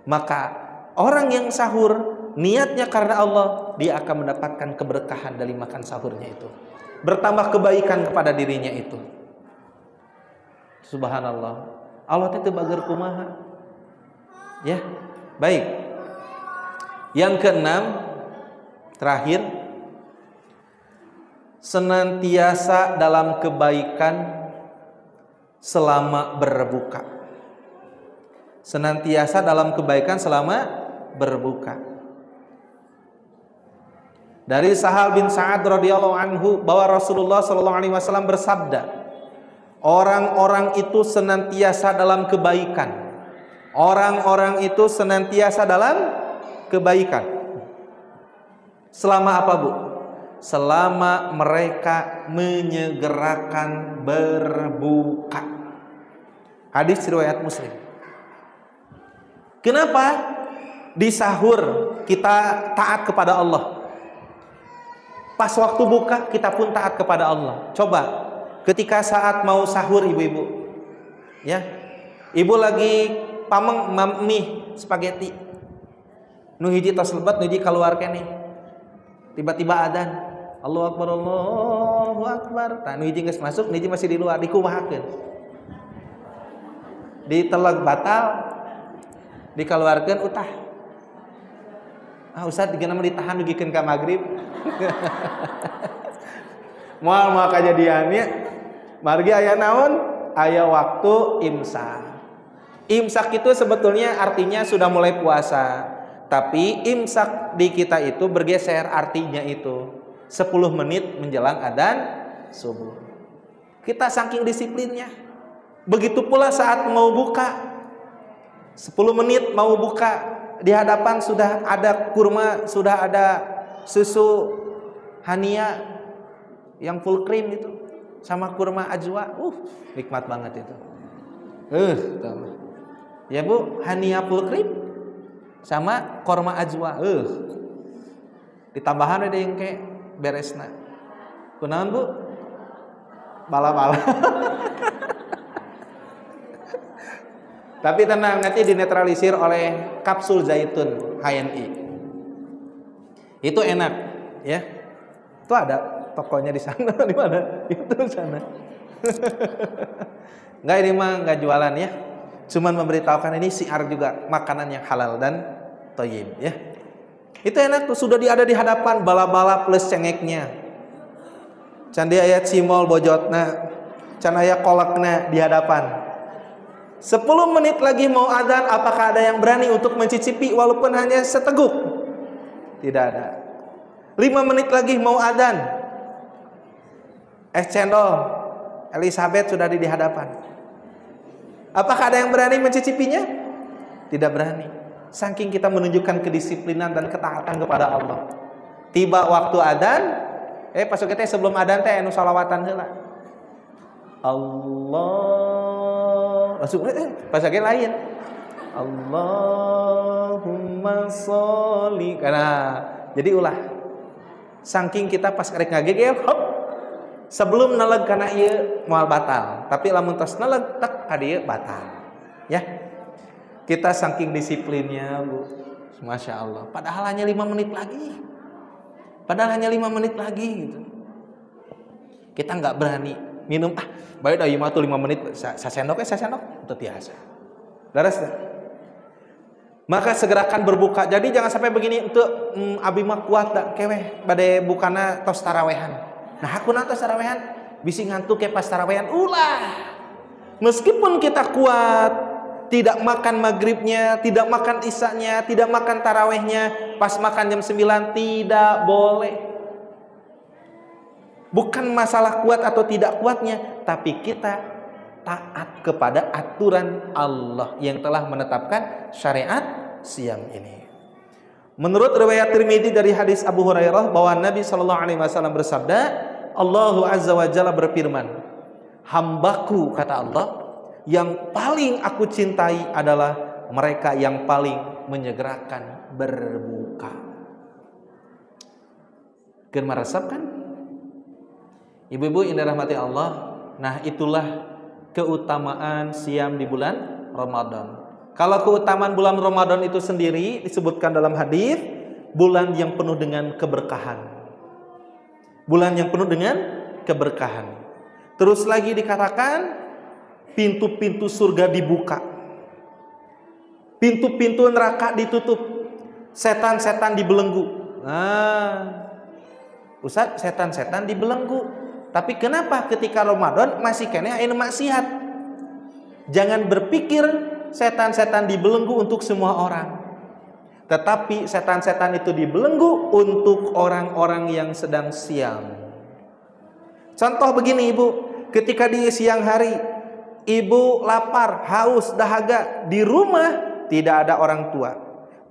Maka orang yang sahur niatnya karena Allah, dia akan mendapatkan keberkahan dari makan sahurnya itu. Bertambah kebaikan kepada dirinya itu. Subhanallah. Allah itu bager kumaha. Ya, baik. Yang keenam, terakhir, senantiasa dalam kebaikan selama berbuka. Senantiasa dalam kebaikan selama berbuka. Dari Sahal bin Sa'ad radhiyallahu anhu bahwa Rasulullah sallallahu alaihi wasallam bersabda, orang-orang itu senantiasa dalam kebaikan. Orang-orang itu senantiasa dalam kebaikan. Selama apa, Bu? Selama mereka menyegerakan berbuka. Hadis riwayat Muslim. Kenapa di sahur kita taat kepada Allah? Pas waktu buka kita pun taat kepada Allah. Coba ketika saat mau sahur ibu-ibu, ya, ibu lagi pameng mie spaghetti, nu hiji tos lebat, nu hiji keluar kene, tiba-tiba adzan, Allahu Akbar, Allahu Akbar. Tah nu hiji geus masuk, nu hiji masih di luar, dikumahakeun. Diteleg batal, dikeluarkeun utah. Ustaz digana mah ditahan dugikeun ka magrib. Moal kajadiannya margi aya naon? Aya waktu imsak. Imsak itu sebetulnya artinya sudah mulai puasa, tapi imsak di kita itu bergeser artinya itu 10 menit menjelang adzan subuh. Kita saking disiplinnya. Begitu pula saat mau buka, 10 menit mau buka, di hadapan sudah ada kurma, sudah ada susu Hania yang full cream itu sama kurma ajwa, nikmat banget itu. Ya Bu, Hania full cream sama kurma ajwa, ditambahan ada yang kayak beresna. Kunaon Bu? Bala-bala. Tapi tenang, nanti dinetralisir oleh kapsul zaitun HNI. Itu enak, ya. Itu ada tokonya di sana. Di mana? Itu di sana. Enggak, ini mah enggak jualan ya. Cuman memberitahukan ini siar juga makanan yang halal dan thayyib, ya. Itu enak tuh, sudah ada di hadapan, bala-bala plus cengeknya. Can dia aya cimol bojotna, can aya kolakna di hadapan. 10 menit lagi mau adzan, apakah ada yang berani untuk mencicipi walaupun hanya seteguk? Tidak ada. 5 menit lagi mau adzan, es cendol Elizabeth sudah di hadapan. Apakah ada yang berani mencicipinya? Tidak berani. Saking kita menunjukkan kedisiplinan dan ketaatan kepada Allah. Tiba waktu adzan, pas kita sebelum adzan teh anu salawatan heula. Allah, langsung pas lain. Allahumma sholli. Karena jadi ulah. Saking kita pas karek ngagegel, hop. Sebelum naleg kana ieu moal batal, tapi lamun tos naleg tek ka dieu batal. Ya. Kita saking disiplinnya, Bu. Masya Allah. Padahal hanya 5 menit lagi. Gitu. Kita nggak berani minum. Baik dah 5 menit. Sasendok. Itu biasa. Laras dah. Maka segerakan berbuka. Jadi jangan sampai begini untuk abi mah kuat dah keweh bade bukana tos tarawehan. Nah aku tos tarawehan bisi ngantuk ke pas tarawehan ulah. Meskipun kita kuat, tidak makan maghribnya, tidak makan isanya, tidak makan tarawehnya, pas makan jam 9 tidak boleh. Bukan masalah kuat atau tidak kuatnya, tapi kita taat kepada aturan Allah yang telah menetapkan syariat siam ini. Menurut riwayat Tirmidzi dari hadis Abu Hurairah bahwa Nabi SAW bersabda, Allah Azza wa Jalla berfirman, hambaku, kata Allah, yang paling aku cintai adalah mereka yang paling menyegerakan berbuka. Keur maresep kan? Ibu-ibu yang dirahmati Allah, nah itulah keutamaan siam di bulan Ramadan. Kalau keutamaan bulan Ramadan itu sendiri disebutkan dalam hadis, bulan yang penuh dengan keberkahan. Bulan yang penuh dengan keberkahan. Terus lagi dikatakan pintu-pintu surga dibuka, pintu-pintu neraka ditutup, setan-setan dibelenggu. Nah, Ustaz, setan-setan dibelenggu. Tapi kenapa ketika Ramadan masih kene aya maksiat? Jangan berpikir setan-setan dibelenggu untuk semua orang. Tetapi setan-setan itu dibelenggu untuk orang-orang yang sedang siam. Contoh begini Ibu, ketika di siang hari Ibu lapar, haus, dahaga, di rumah tidak ada orang tua,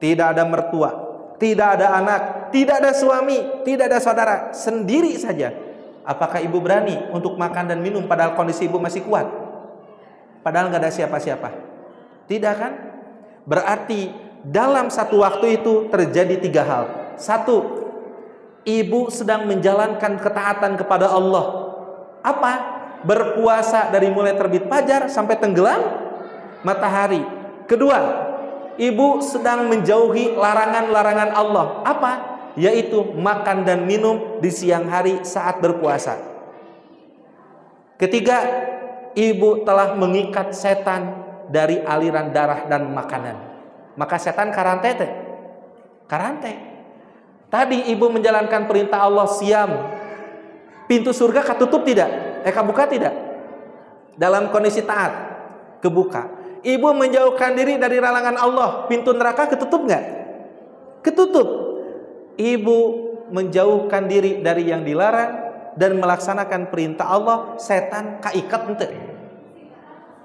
tidak ada mertua, tidak ada anak, tidak ada suami, tidak ada saudara, sendiri saja. Apakah Ibu berani untuk makan dan minum padahal kondisi Ibu masih kuat? Padahal nggak ada siapa-siapa. Tidak kan? Berarti dalam satu waktu itu terjadi 3 hal. 1, Ibu sedang menjalankan ketaatan kepada Allah. Apa? Berpuasa dari mulai terbit fajar sampai tenggelam matahari. 2, Ibu sedang menjauhi larangan-larangan Allah. Apa? Yaitu makan dan minum di siang hari saat berpuasa. 3, Ibu telah mengikat setan dari aliran darah dan makanan. Maka setan karante. Tadi Ibu menjalankan perintah Allah siam. Pintu surga ketutup tidak? Kebuka tidak? Dalam kondisi taat, kebuka. Ibu menjauhkan diri dari larangan Allah. Pintu neraka ketutup enggak? Ketutup. Ibu menjauhkan diri dari yang dilarang dan melaksanakan perintah Allah, setan kaikat ente.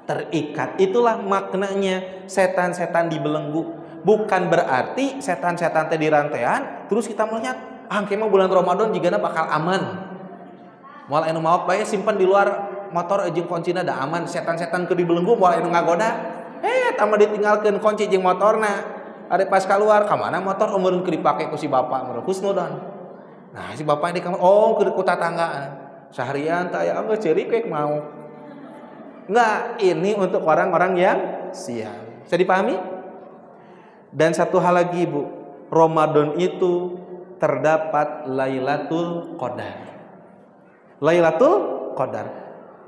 Terikat. Itulah maknanya setan-setan dibelenggu. Bukan berarti setan-setan teh dirantaian terus kita melihat kemah bulan Ramadan jigana bakal aman. Moal anu maot bae simpen di luar motor jeung kuncina da aman. Setan-setan keur dibelenggu moal anu ngagoda. Tama ditinggalkeun kunci jeung motorna. Ada pas keluar, kemana motor umurun keur dipake ku si bapak meureun husnudan. Nah, si bapak di kamar, ku tetangga. Seharian teh aya geus ceurik we mau. Enggak, ini untuk orang-orang yang siam. Bisa dipahami? Dan satu hal lagi, Bu. Ramadan itu terdapat Lailatul Qadar. Lailatul Qadar.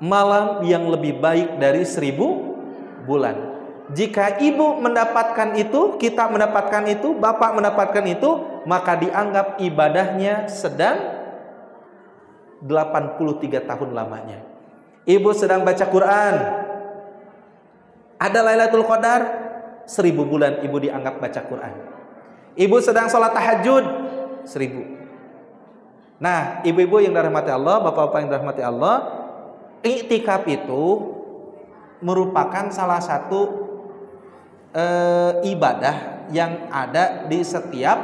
Malam yang lebih baik dari 1000 bulan. Jika ibu mendapatkan itu, kita mendapatkan itu, bapak mendapatkan itu, maka dianggap ibadahnya sedang 83 tahun lamanya. Ibu sedang baca Quran, Ada Lailatul Qadar, 1000 bulan ibu dianggap baca Quran. Ibu sedang sholat tahajud, 1000. Nah, ibu-ibu yang dirahmati Allah, bapak-bapak yang dirahmati Allah, iktikaf itu merupakan salah satu ibadah yang ada di setiap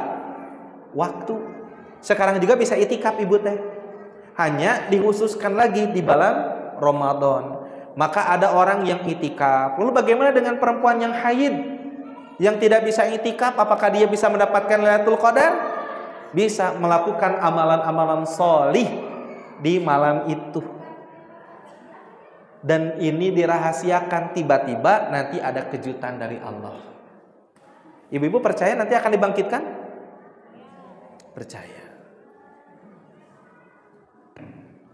waktu. Sekarang juga bisa iktikaf ibu teh, hanya dikhususkan lagi di bulan Ramadan. Maka ada orang yang iktikaf. Lalu bagaimana dengan perempuan yang haid, yang tidak bisa iktikaf? Apakah dia bisa mendapatkan Lailatul Qadar? Bisa melakukan amalan-amalan sholih di malam itu. Dan ini dirahasiakan, tiba-tiba nanti ada kejutan dari Allah. Ibu-ibu percaya nanti akan dibangkitkan? Percaya.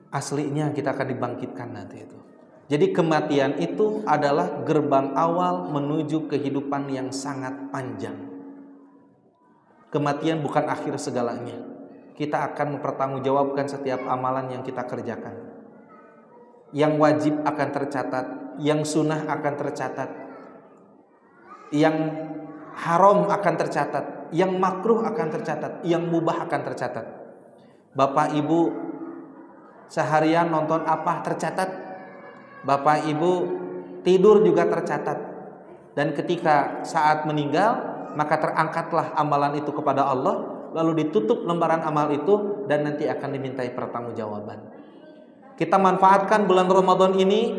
Aslinya kita akan dibangkitkan nanti itu. Jadi kematian itu adalah gerbang awal menuju kehidupan yang sangat panjang. Kematian bukan akhir segalanya. Kita akan mempertanggungjawabkan setiap amalan yang kita kerjakan. Yang wajib akan tercatat, yang sunnah akan tercatat, yang haram akan tercatat, yang makruh akan tercatat, yang mubah akan tercatat. Bapak Ibu seharian nonton apa tercatat. Bapak Ibu tidur juga tercatat. Dan ketika saat meninggal, maka terangkatlah amalan itu kepada Allah, lalu ditutup lembaran amal itu, dan nanti akan dimintai pertanggungjawaban. Kita manfaatkan bulan Ramadan ini,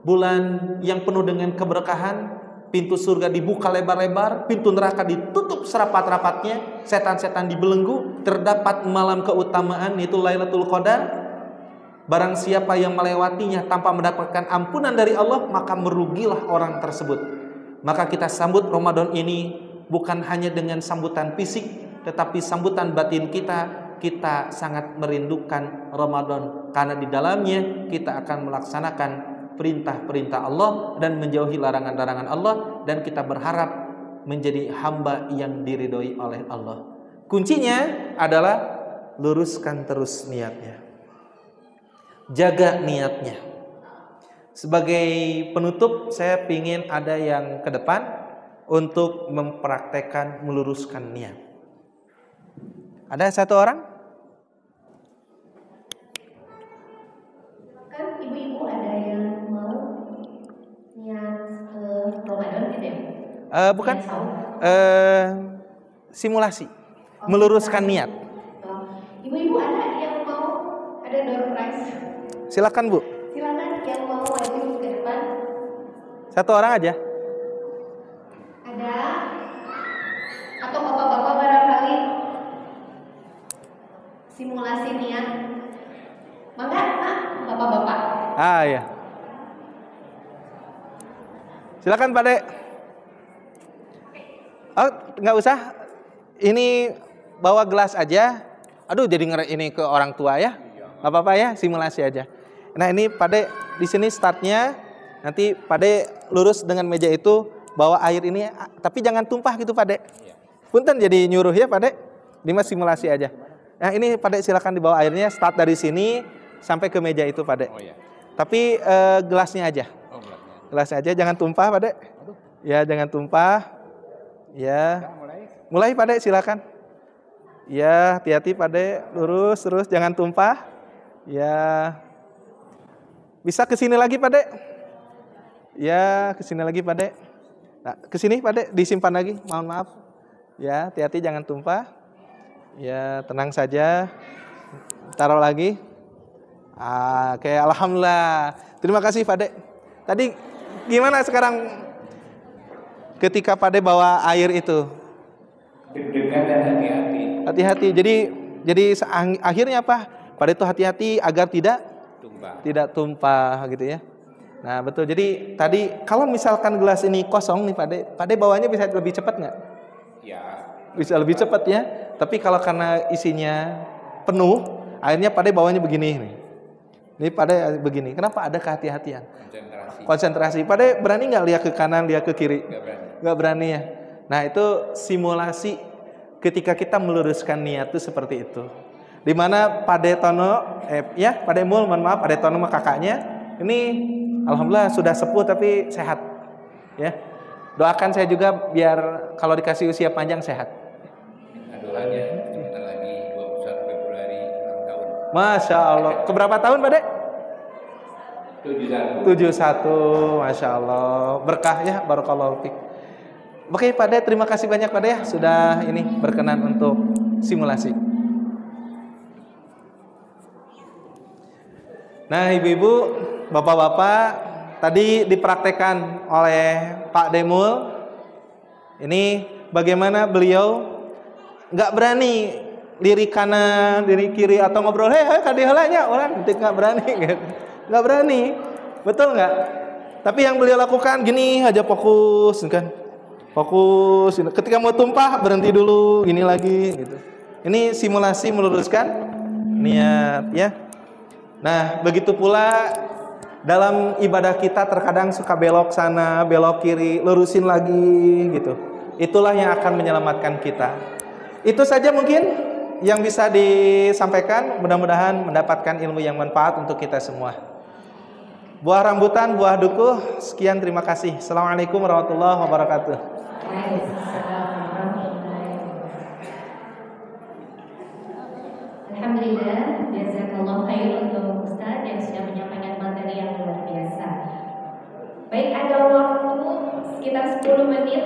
bulan yang penuh dengan keberkahan. Pintu surga dibuka lebar-lebar, pintu neraka ditutup serapat-rapatnya, setan-setan dibelenggu. Terdapat malam keutamaan, yaitu Lailatul Qadar. Barang siapa yang melewatinya tanpa mendapatkan ampunan dari Allah, maka merugilah orang tersebut. Maka kita sambut Ramadan ini bukan hanya dengan sambutan fisik, tetapi sambutan batin kita. Kita sangat merindukan Ramadan, karena di dalamnya kita akan melaksanakan perintah-perintah Allah dan menjauhi larangan-larangan Allah, dan kita berharap menjadi hamba yang diridhoi oleh Allah. Kuncinya adalah luruskan terus niatnya, jaga niatnya. Sebagai penutup, saya ingin ada yang ke depan untuk mempraktekkan meluruskan niat. Ada satu orang? Kan ibu-ibu ada yang mau niat Ramadan gitu ya? Bukan. Simulasi. Meluruskan niat. Ibu-ibu ada yang mau, ada door prize? Silakan Bu. Silakan yang mau maju ke depan. Satu orang aja. Ada? Atau bapak-bapak barangkali simulasi niat? Mangga, Pak, bapak-bapak. Iya. Silakan Pak Dek. Oh, nggak usah. Ini bawa gelas aja. Aduh, jadi ini ke orang tua ya. Nggak apa-apa ya, simulasi aja. Nah, ini Pak Dek di sini startnya. Nanti Pak Dek lurus dengan meja itu, bawa air ini, tapi jangan tumpah gitu Pak Dek. Punten jadi nyuruh ya Pak Dek. Ini mah simulasi aja. Nah, ini Pak Dek silakan dibawa airnya, start dari sini sampai ke meja itu Pak Dek. Tapi gelasnya aja. Gelasnya aja, jangan tumpah Pak Dek. Ya, jangan tumpah. Ya. Mulai Pak Dek, silakan. Ya, hati-hati Pak Dek, lurus terus, jangan tumpah. Ya. Bisa ke sini lagi Pak Dek. Ya, ke sini lagi Pak Dek. Nah, ke sini Pak Dek, disimpan lagi. Mohon maaf. Ya, hati-hati jangan tumpah. Ya, tenang saja. Taruh lagi. Oke, alhamdulillah. Terima kasih Pak Dek. Tadi gimana sekarang ketika Pak Dek bawa air itu? Deg-degan dan hati-hati. Hati-hati. Jadi akhirnya apa? Pak Dek itu hati-hati agar tidak tumpah gitu ya. Nah, betul. Jadi tadi kalau misalkan gelas ini kosong nih Pak Dek bawanya bisa lebih cepat nggak? Ya. Bisa lebih cepat ya. Tapi kalau karena isinya penuh, akhirnya Pak Dek bawanya begini nih. Ini Pak Dek begini. Kenapa ada kehati-hatian? Konsentrasi. Pak Dek berani nggak lihat ke kanan, lihat ke kiri? Nggak berani ya. Nah, itu simulasi ketika kita meluruskan niat itu seperti itu. Di mana Pak Dek Tono, Pak Dek Mul, mohon maaf, Pak Dek Tono sama kakaknya ini alhamdulillah sudah sepuh tapi sehat. Ya. Doakan saya juga biar kalau dikasih usia panjang sehat. Doanya sebentar lagi 21 Februari 6 tahun. Masya Allah. Keberapa tahun Pak Dek? 71. 71. Masya Allah. Berkah ya, barakallahu fiik. Oke Pak Dek, terima kasih banyak Pak Dek ya sudah ini berkenan untuk simulasi. Nah ibu-ibu, bapak-bapak, tadi dipraktekkan oleh Pak Demul. Ini bagaimana beliau nggak berani lirik kanan, lirik kiri atau ngobrol kadihalanya orang nggak berani, nggak berani, betul nggak? Tapi yang beliau lakukan gini aja, fokus kan, fokus. Ketika mau tumpah berhenti dulu, gini lagi gitu. Ini simulasi meluruskan niat ya. Nah begitu pula dalam ibadah kita terkadang suka belok sana, belok kiri, lurusin lagi gitu. Itulah yang akan menyelamatkan kita. Itu saja mungkin yang bisa disampaikan. Mudah-mudahan mendapatkan ilmu yang manfaat untuk kita semua. Buah rambutan, buah dukuh. Sekian, terima kasih. Assalamualaikum warahmatullahi wabarakatuh. Alhamdulillah, jazakallahu khair untuk Ustaz yang sudah menyampaikan materi yang luar biasa. Baik, ada waktu sekitar 10 menit.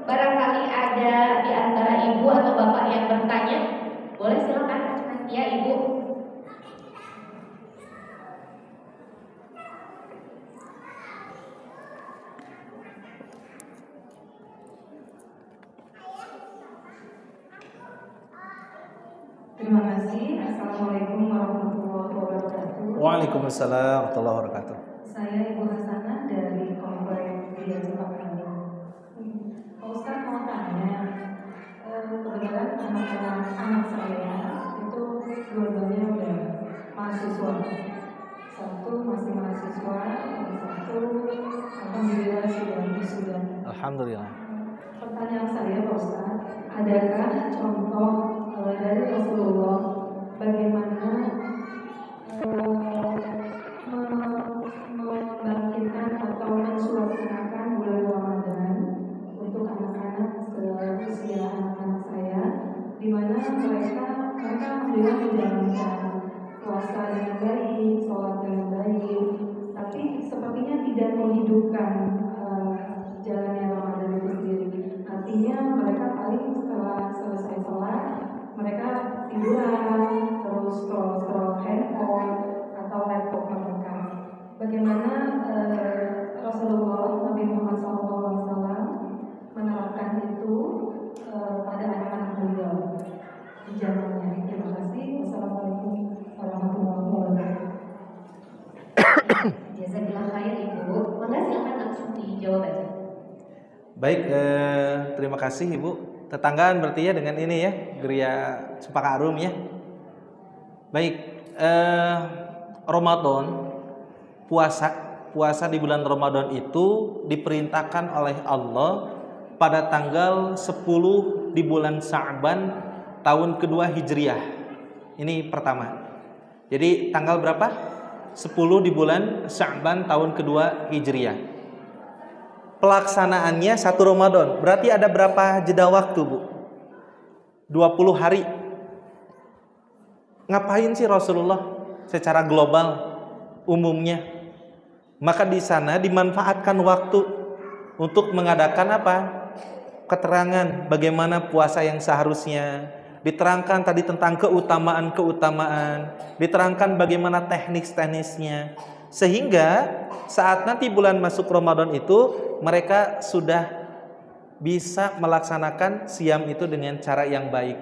Barangkali ada di antara ibu atau bapak yang bertanya, boleh silakan ya ibu. Terima kasih. Assalamualaikum warahmatullahi wabarakatuh. Waalaikumsalam warahmatullahi wabarakatuh. Saya Ibu Hasanah dari Komplek Dia Jepang. Pak Ustaz mau tanya, kebetulan anak saya itu dua-duanya udah mahasiswa. Satu masih mahasiswa, yang satu alhamdulillah sudah wisuda. Alhamdulillah. Pertanyaan saya Pak Ustaz, adakah contoh dari Rasulullah bagaimana membangkitkan atau mensuasanakan bulan Ramadan untuk anak-anak seusia anak-anak saya, di mana mereka alhamdulillah menjalankan puasa dengan baik, sholat dengan baik, tapi sepertinya tidak menghidupkan jalannya Ramadan itu sendiri. Artinya mereka paling setelah selesai sholat mereka tiduran, terus scroll handphone atau laptop mereka. Bagaimana Rasulullah Nabi Muhammad SAW menerapkan itu pada anak-anak beliau di zamannya. Terima kasih. Wassalamualaikum warahmatullahi wabarakatuh. Jazakallah khair ibu. Maka silakan langsung dijawab aja. Baik, terima kasih Ibu. Tetanggaan berarti ya dengan ini ya, Geria Cempaka Arum ya. Baik, Ramadan, puasa di bulan Ramadan itu diperintahkan oleh Allah pada tanggal 10 di bulan Sa'ban tahun kedua Hijriah. Ini pertama. Jadi tanggal berapa? 10 di bulan Sa'ban tahun kedua Hijriah. Pelaksanaannya 1 Ramadan. Berarti ada berapa jeda waktu, Bu? 20 hari. Ngapain sih Rasulullah secara global umumnya? Maka di sana dimanfaatkan waktu untuk mengadakan apa? Keterangan bagaimana puasa yang seharusnya. Diterangkan tadi tentang keutamaan-keutamaan, diterangkan bagaimana teknis-teknisnya. Sehingga saat nanti bulan masuk Ramadan itu mereka sudah bisa melaksanakan siam itu dengan cara yang baik.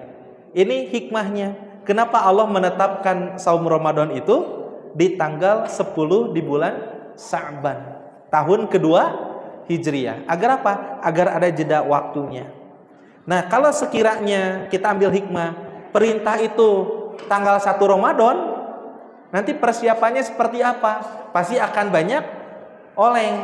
Ini hikmahnya. Kenapa Allah menetapkan saum Ramadan itu di tanggal 10 di bulan Sa'ban tahun kedua Hijriah. Agar apa? Agar ada jeda waktunya. Nah, kalau sekiranya kita ambil hikmah, perintah itu tanggal 1 Ramadan, nanti persiapannya seperti apa? Pasti akan banyak oleng.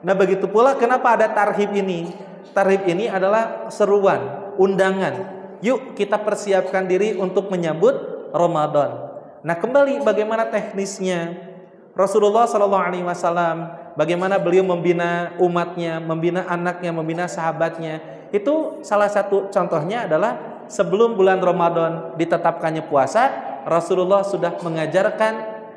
Nah, begitu pula kenapa ada tarhib ini? Tarhib ini adalah seruan, undangan. Yuk kita persiapkan diri untuk menyambut Ramadan. Nah, kembali bagaimana teknisnya? Rasulullah SAW bagaimana beliau membina umatnya, membina anaknya, membina sahabatnya. Itu salah satu contohnya adalah sebelum bulan Ramadan ditetapkannya puasa, Rasulullah sudah mengajarkan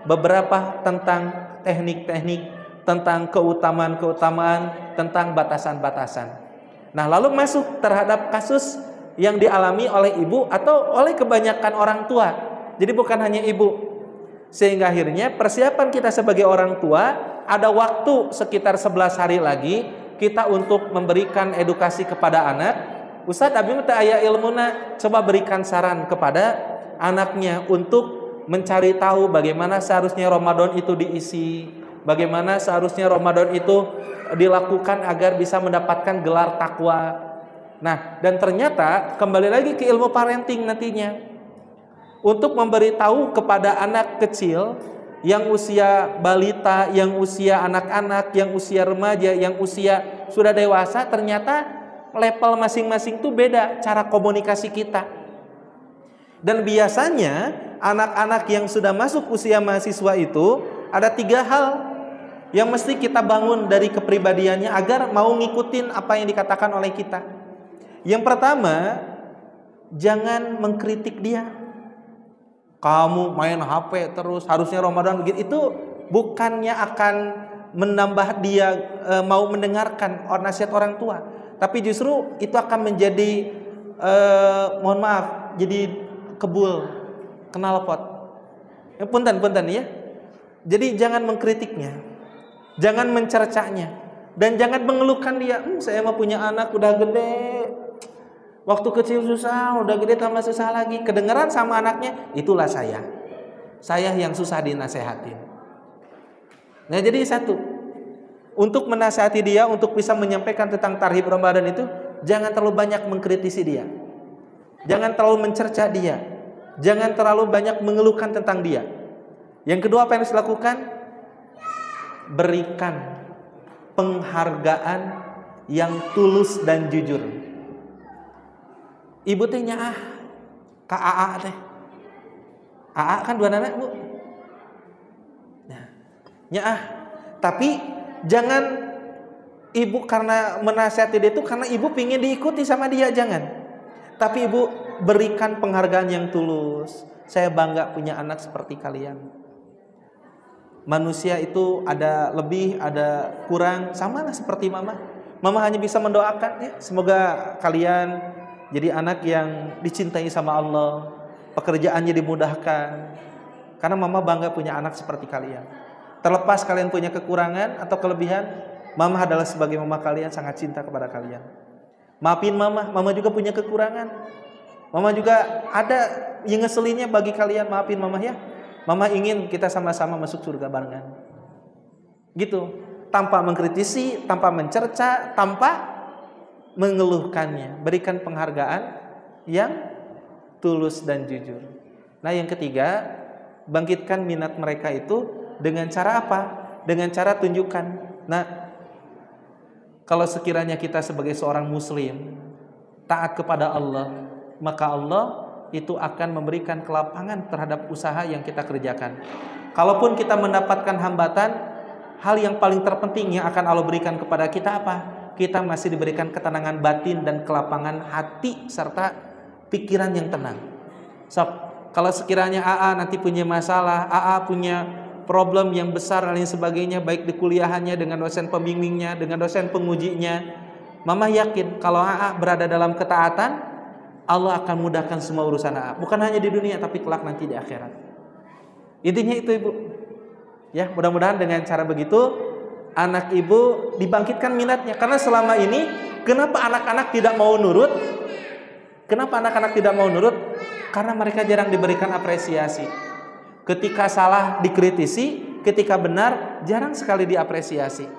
beberapa tentang teknik-teknik, tentang keutamaan-keutamaan, tentang batasan-batasan. Nah, lalu masuk terhadap kasus yang dialami oleh ibu atau oleh kebanyakan orang tua. Jadi bukan hanya ibu. Sehingga akhirnya persiapan kita sebagai orang tua, ada waktu sekitar 11 hari lagi kita untuk memberikan edukasi kepada anak. Ustadz abi teh aya ilmuna, coba berikan saran kepada anaknya untuk mencari tahu bagaimana seharusnya Ramadan itu diisi, bagaimana seharusnya Ramadan itu dilakukan agar bisa mendapatkan gelar takwa. Nah, dan ternyata kembali lagi ke ilmu parenting nantinya, untuk memberitahu kepada anak kecil yang usia balita, yang usia anak-anak, yang usia remaja, yang usia sudah dewasa, ternyata level masing-masing itu beda cara komunikasi kita. Dan biasanya anak-anak yang sudah masuk usia mahasiswa itu ada 3 hal yang mesti kita bangun dari kepribadiannya agar mau ngikutin apa yang dikatakan oleh kita. Yang pertama, jangan mengkritik dia. Kamu main HP terus, harusnya Ramadan begitu. Itu bukannya akan menambah dia mau mendengarkan nasihat orang tua, tapi justru itu akan menjadi mohon maaf, jadi kebul, knalpot. Punten ya. Jadi jangan mengkritiknya, jangan mencercanya, dan jangan mengeluhkan dia. Saya mah punya anak udah gede, waktu kecil susah, udah gede tambah susah lagi. Kedengeran sama anaknya, itulah saya yang susah dinasehatin. Nah, jadi satu, untuk menasihati dia, untuk bisa menyampaikan tentang tarhib Ramadan itu, jangan terlalu banyak mengkritisi dia, jangan terlalu mencerca dia, jangan terlalu banyak mengeluhkan tentang dia. Yang kedua, apa yang harus dilakukan? Berikan penghargaan yang tulus dan jujur. Ibu teh nyaah ka AA teh. AA kan 2 anak, Bu. Nah, nyaah. Tapi jangan ibu karena menasihati dia itu karena ibu pingin diikuti sama dia, jangan. Tapi ibu berikan penghargaan yang tulus. Saya bangga punya anak seperti kalian. Manusia itu ada lebih, ada kurang, samalah seperti mama. Mama hanya bisa mendoakan ya, semoga kalian jadi anak yang dicintai sama Allah, pekerjaannya dimudahkan. Karena mama bangga punya anak seperti kalian. Terlepas kalian punya kekurangan atau kelebihan, mama adalah sebagai mama kalian sangat cinta kepada kalian. Maafin mama juga punya kekurangan. Mama juga ada yang ngeselinnya bagi kalian, maafin mama ya. Mama ingin kita sama-sama masuk surga barengan. Gitu, tanpa mengkritisi, tanpa mencerca, tanpa mengeluhkannya. Berikan penghargaan yang tulus dan jujur. Nah, yang ketiga, bangkitkan minat mereka itu dengan cara apa? Dengan cara tunjukkan. Nah, kalau sekiranya kita sebagai seorang muslim taat kepada Allah, maka Allah itu akan memberikan kelapangan terhadap usaha yang kita kerjakan. Kalaupun kita mendapatkan hambatan, hal yang paling terpenting yang akan Allah berikan kepada kita apa? Kita masih diberikan ketenangan batin dan kelapangan hati serta pikiran yang tenang. So, kalau sekiranya AA nanti punya masalah, AA punya problem yang besar dan lain sebagainya, baik di kuliahannya dengan dosen pembimbingnya, dengan dosen pengujinya, mama yakin kalau AA berada dalam ketaatan, Allah akan mudahkan semua urusan AA. Bukan hanya di dunia, tapi kelak nanti di akhirat. Intinya itu, Ibu. Ya, mudah-mudahan dengan cara begitu anak ibu dibangkitkan minatnya. Karena selama ini kenapa anak-anak tidak mau nurut? Kenapa anak-anak tidak mau nurut? Karena mereka jarang diberikan apresiasi. Ketika salah dikritisi, ketika benar jarang sekali diapresiasi.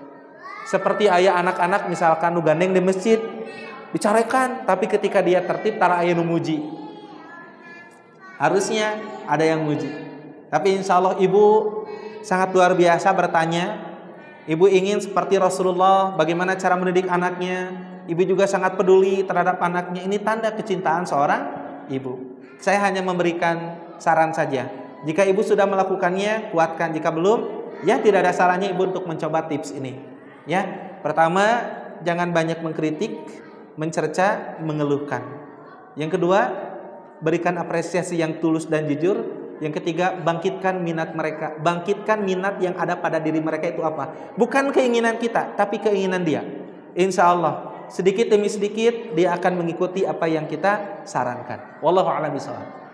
Seperti ayah anak-anak misalkan nu gandeng di masjid, dicarekan, tapi ketika dia tertib tara aya nu muji. Harusnya ada yang muji. Tapi insya Allah ibu sangat luar biasa bertanya. Ibu ingin seperti Rasulullah, bagaimana cara mendidik anaknya. Ibu juga sangat peduli terhadap anaknya. Ini tanda kecintaan seorang ibu. Saya hanya memberikan saran saja. Jika ibu sudah melakukannya, kuatkan. Jika belum, Ya, tidak ada salahnya ibu untuk mencoba tips ini. Ya, pertama jangan banyak mengkritik, mencerca, mengeluhkan. Yang kedua, berikan apresiasi yang tulus dan jujur. Yang ketiga, bangkitkan minat mereka. Bangkitkan minat yang ada pada diri mereka itu apa? Bukan keinginan kita, tapi keinginan dia. Insya Allah sedikit demi sedikit dia akan mengikuti apa yang kita sarankan. Wallahu a'lam bishawab.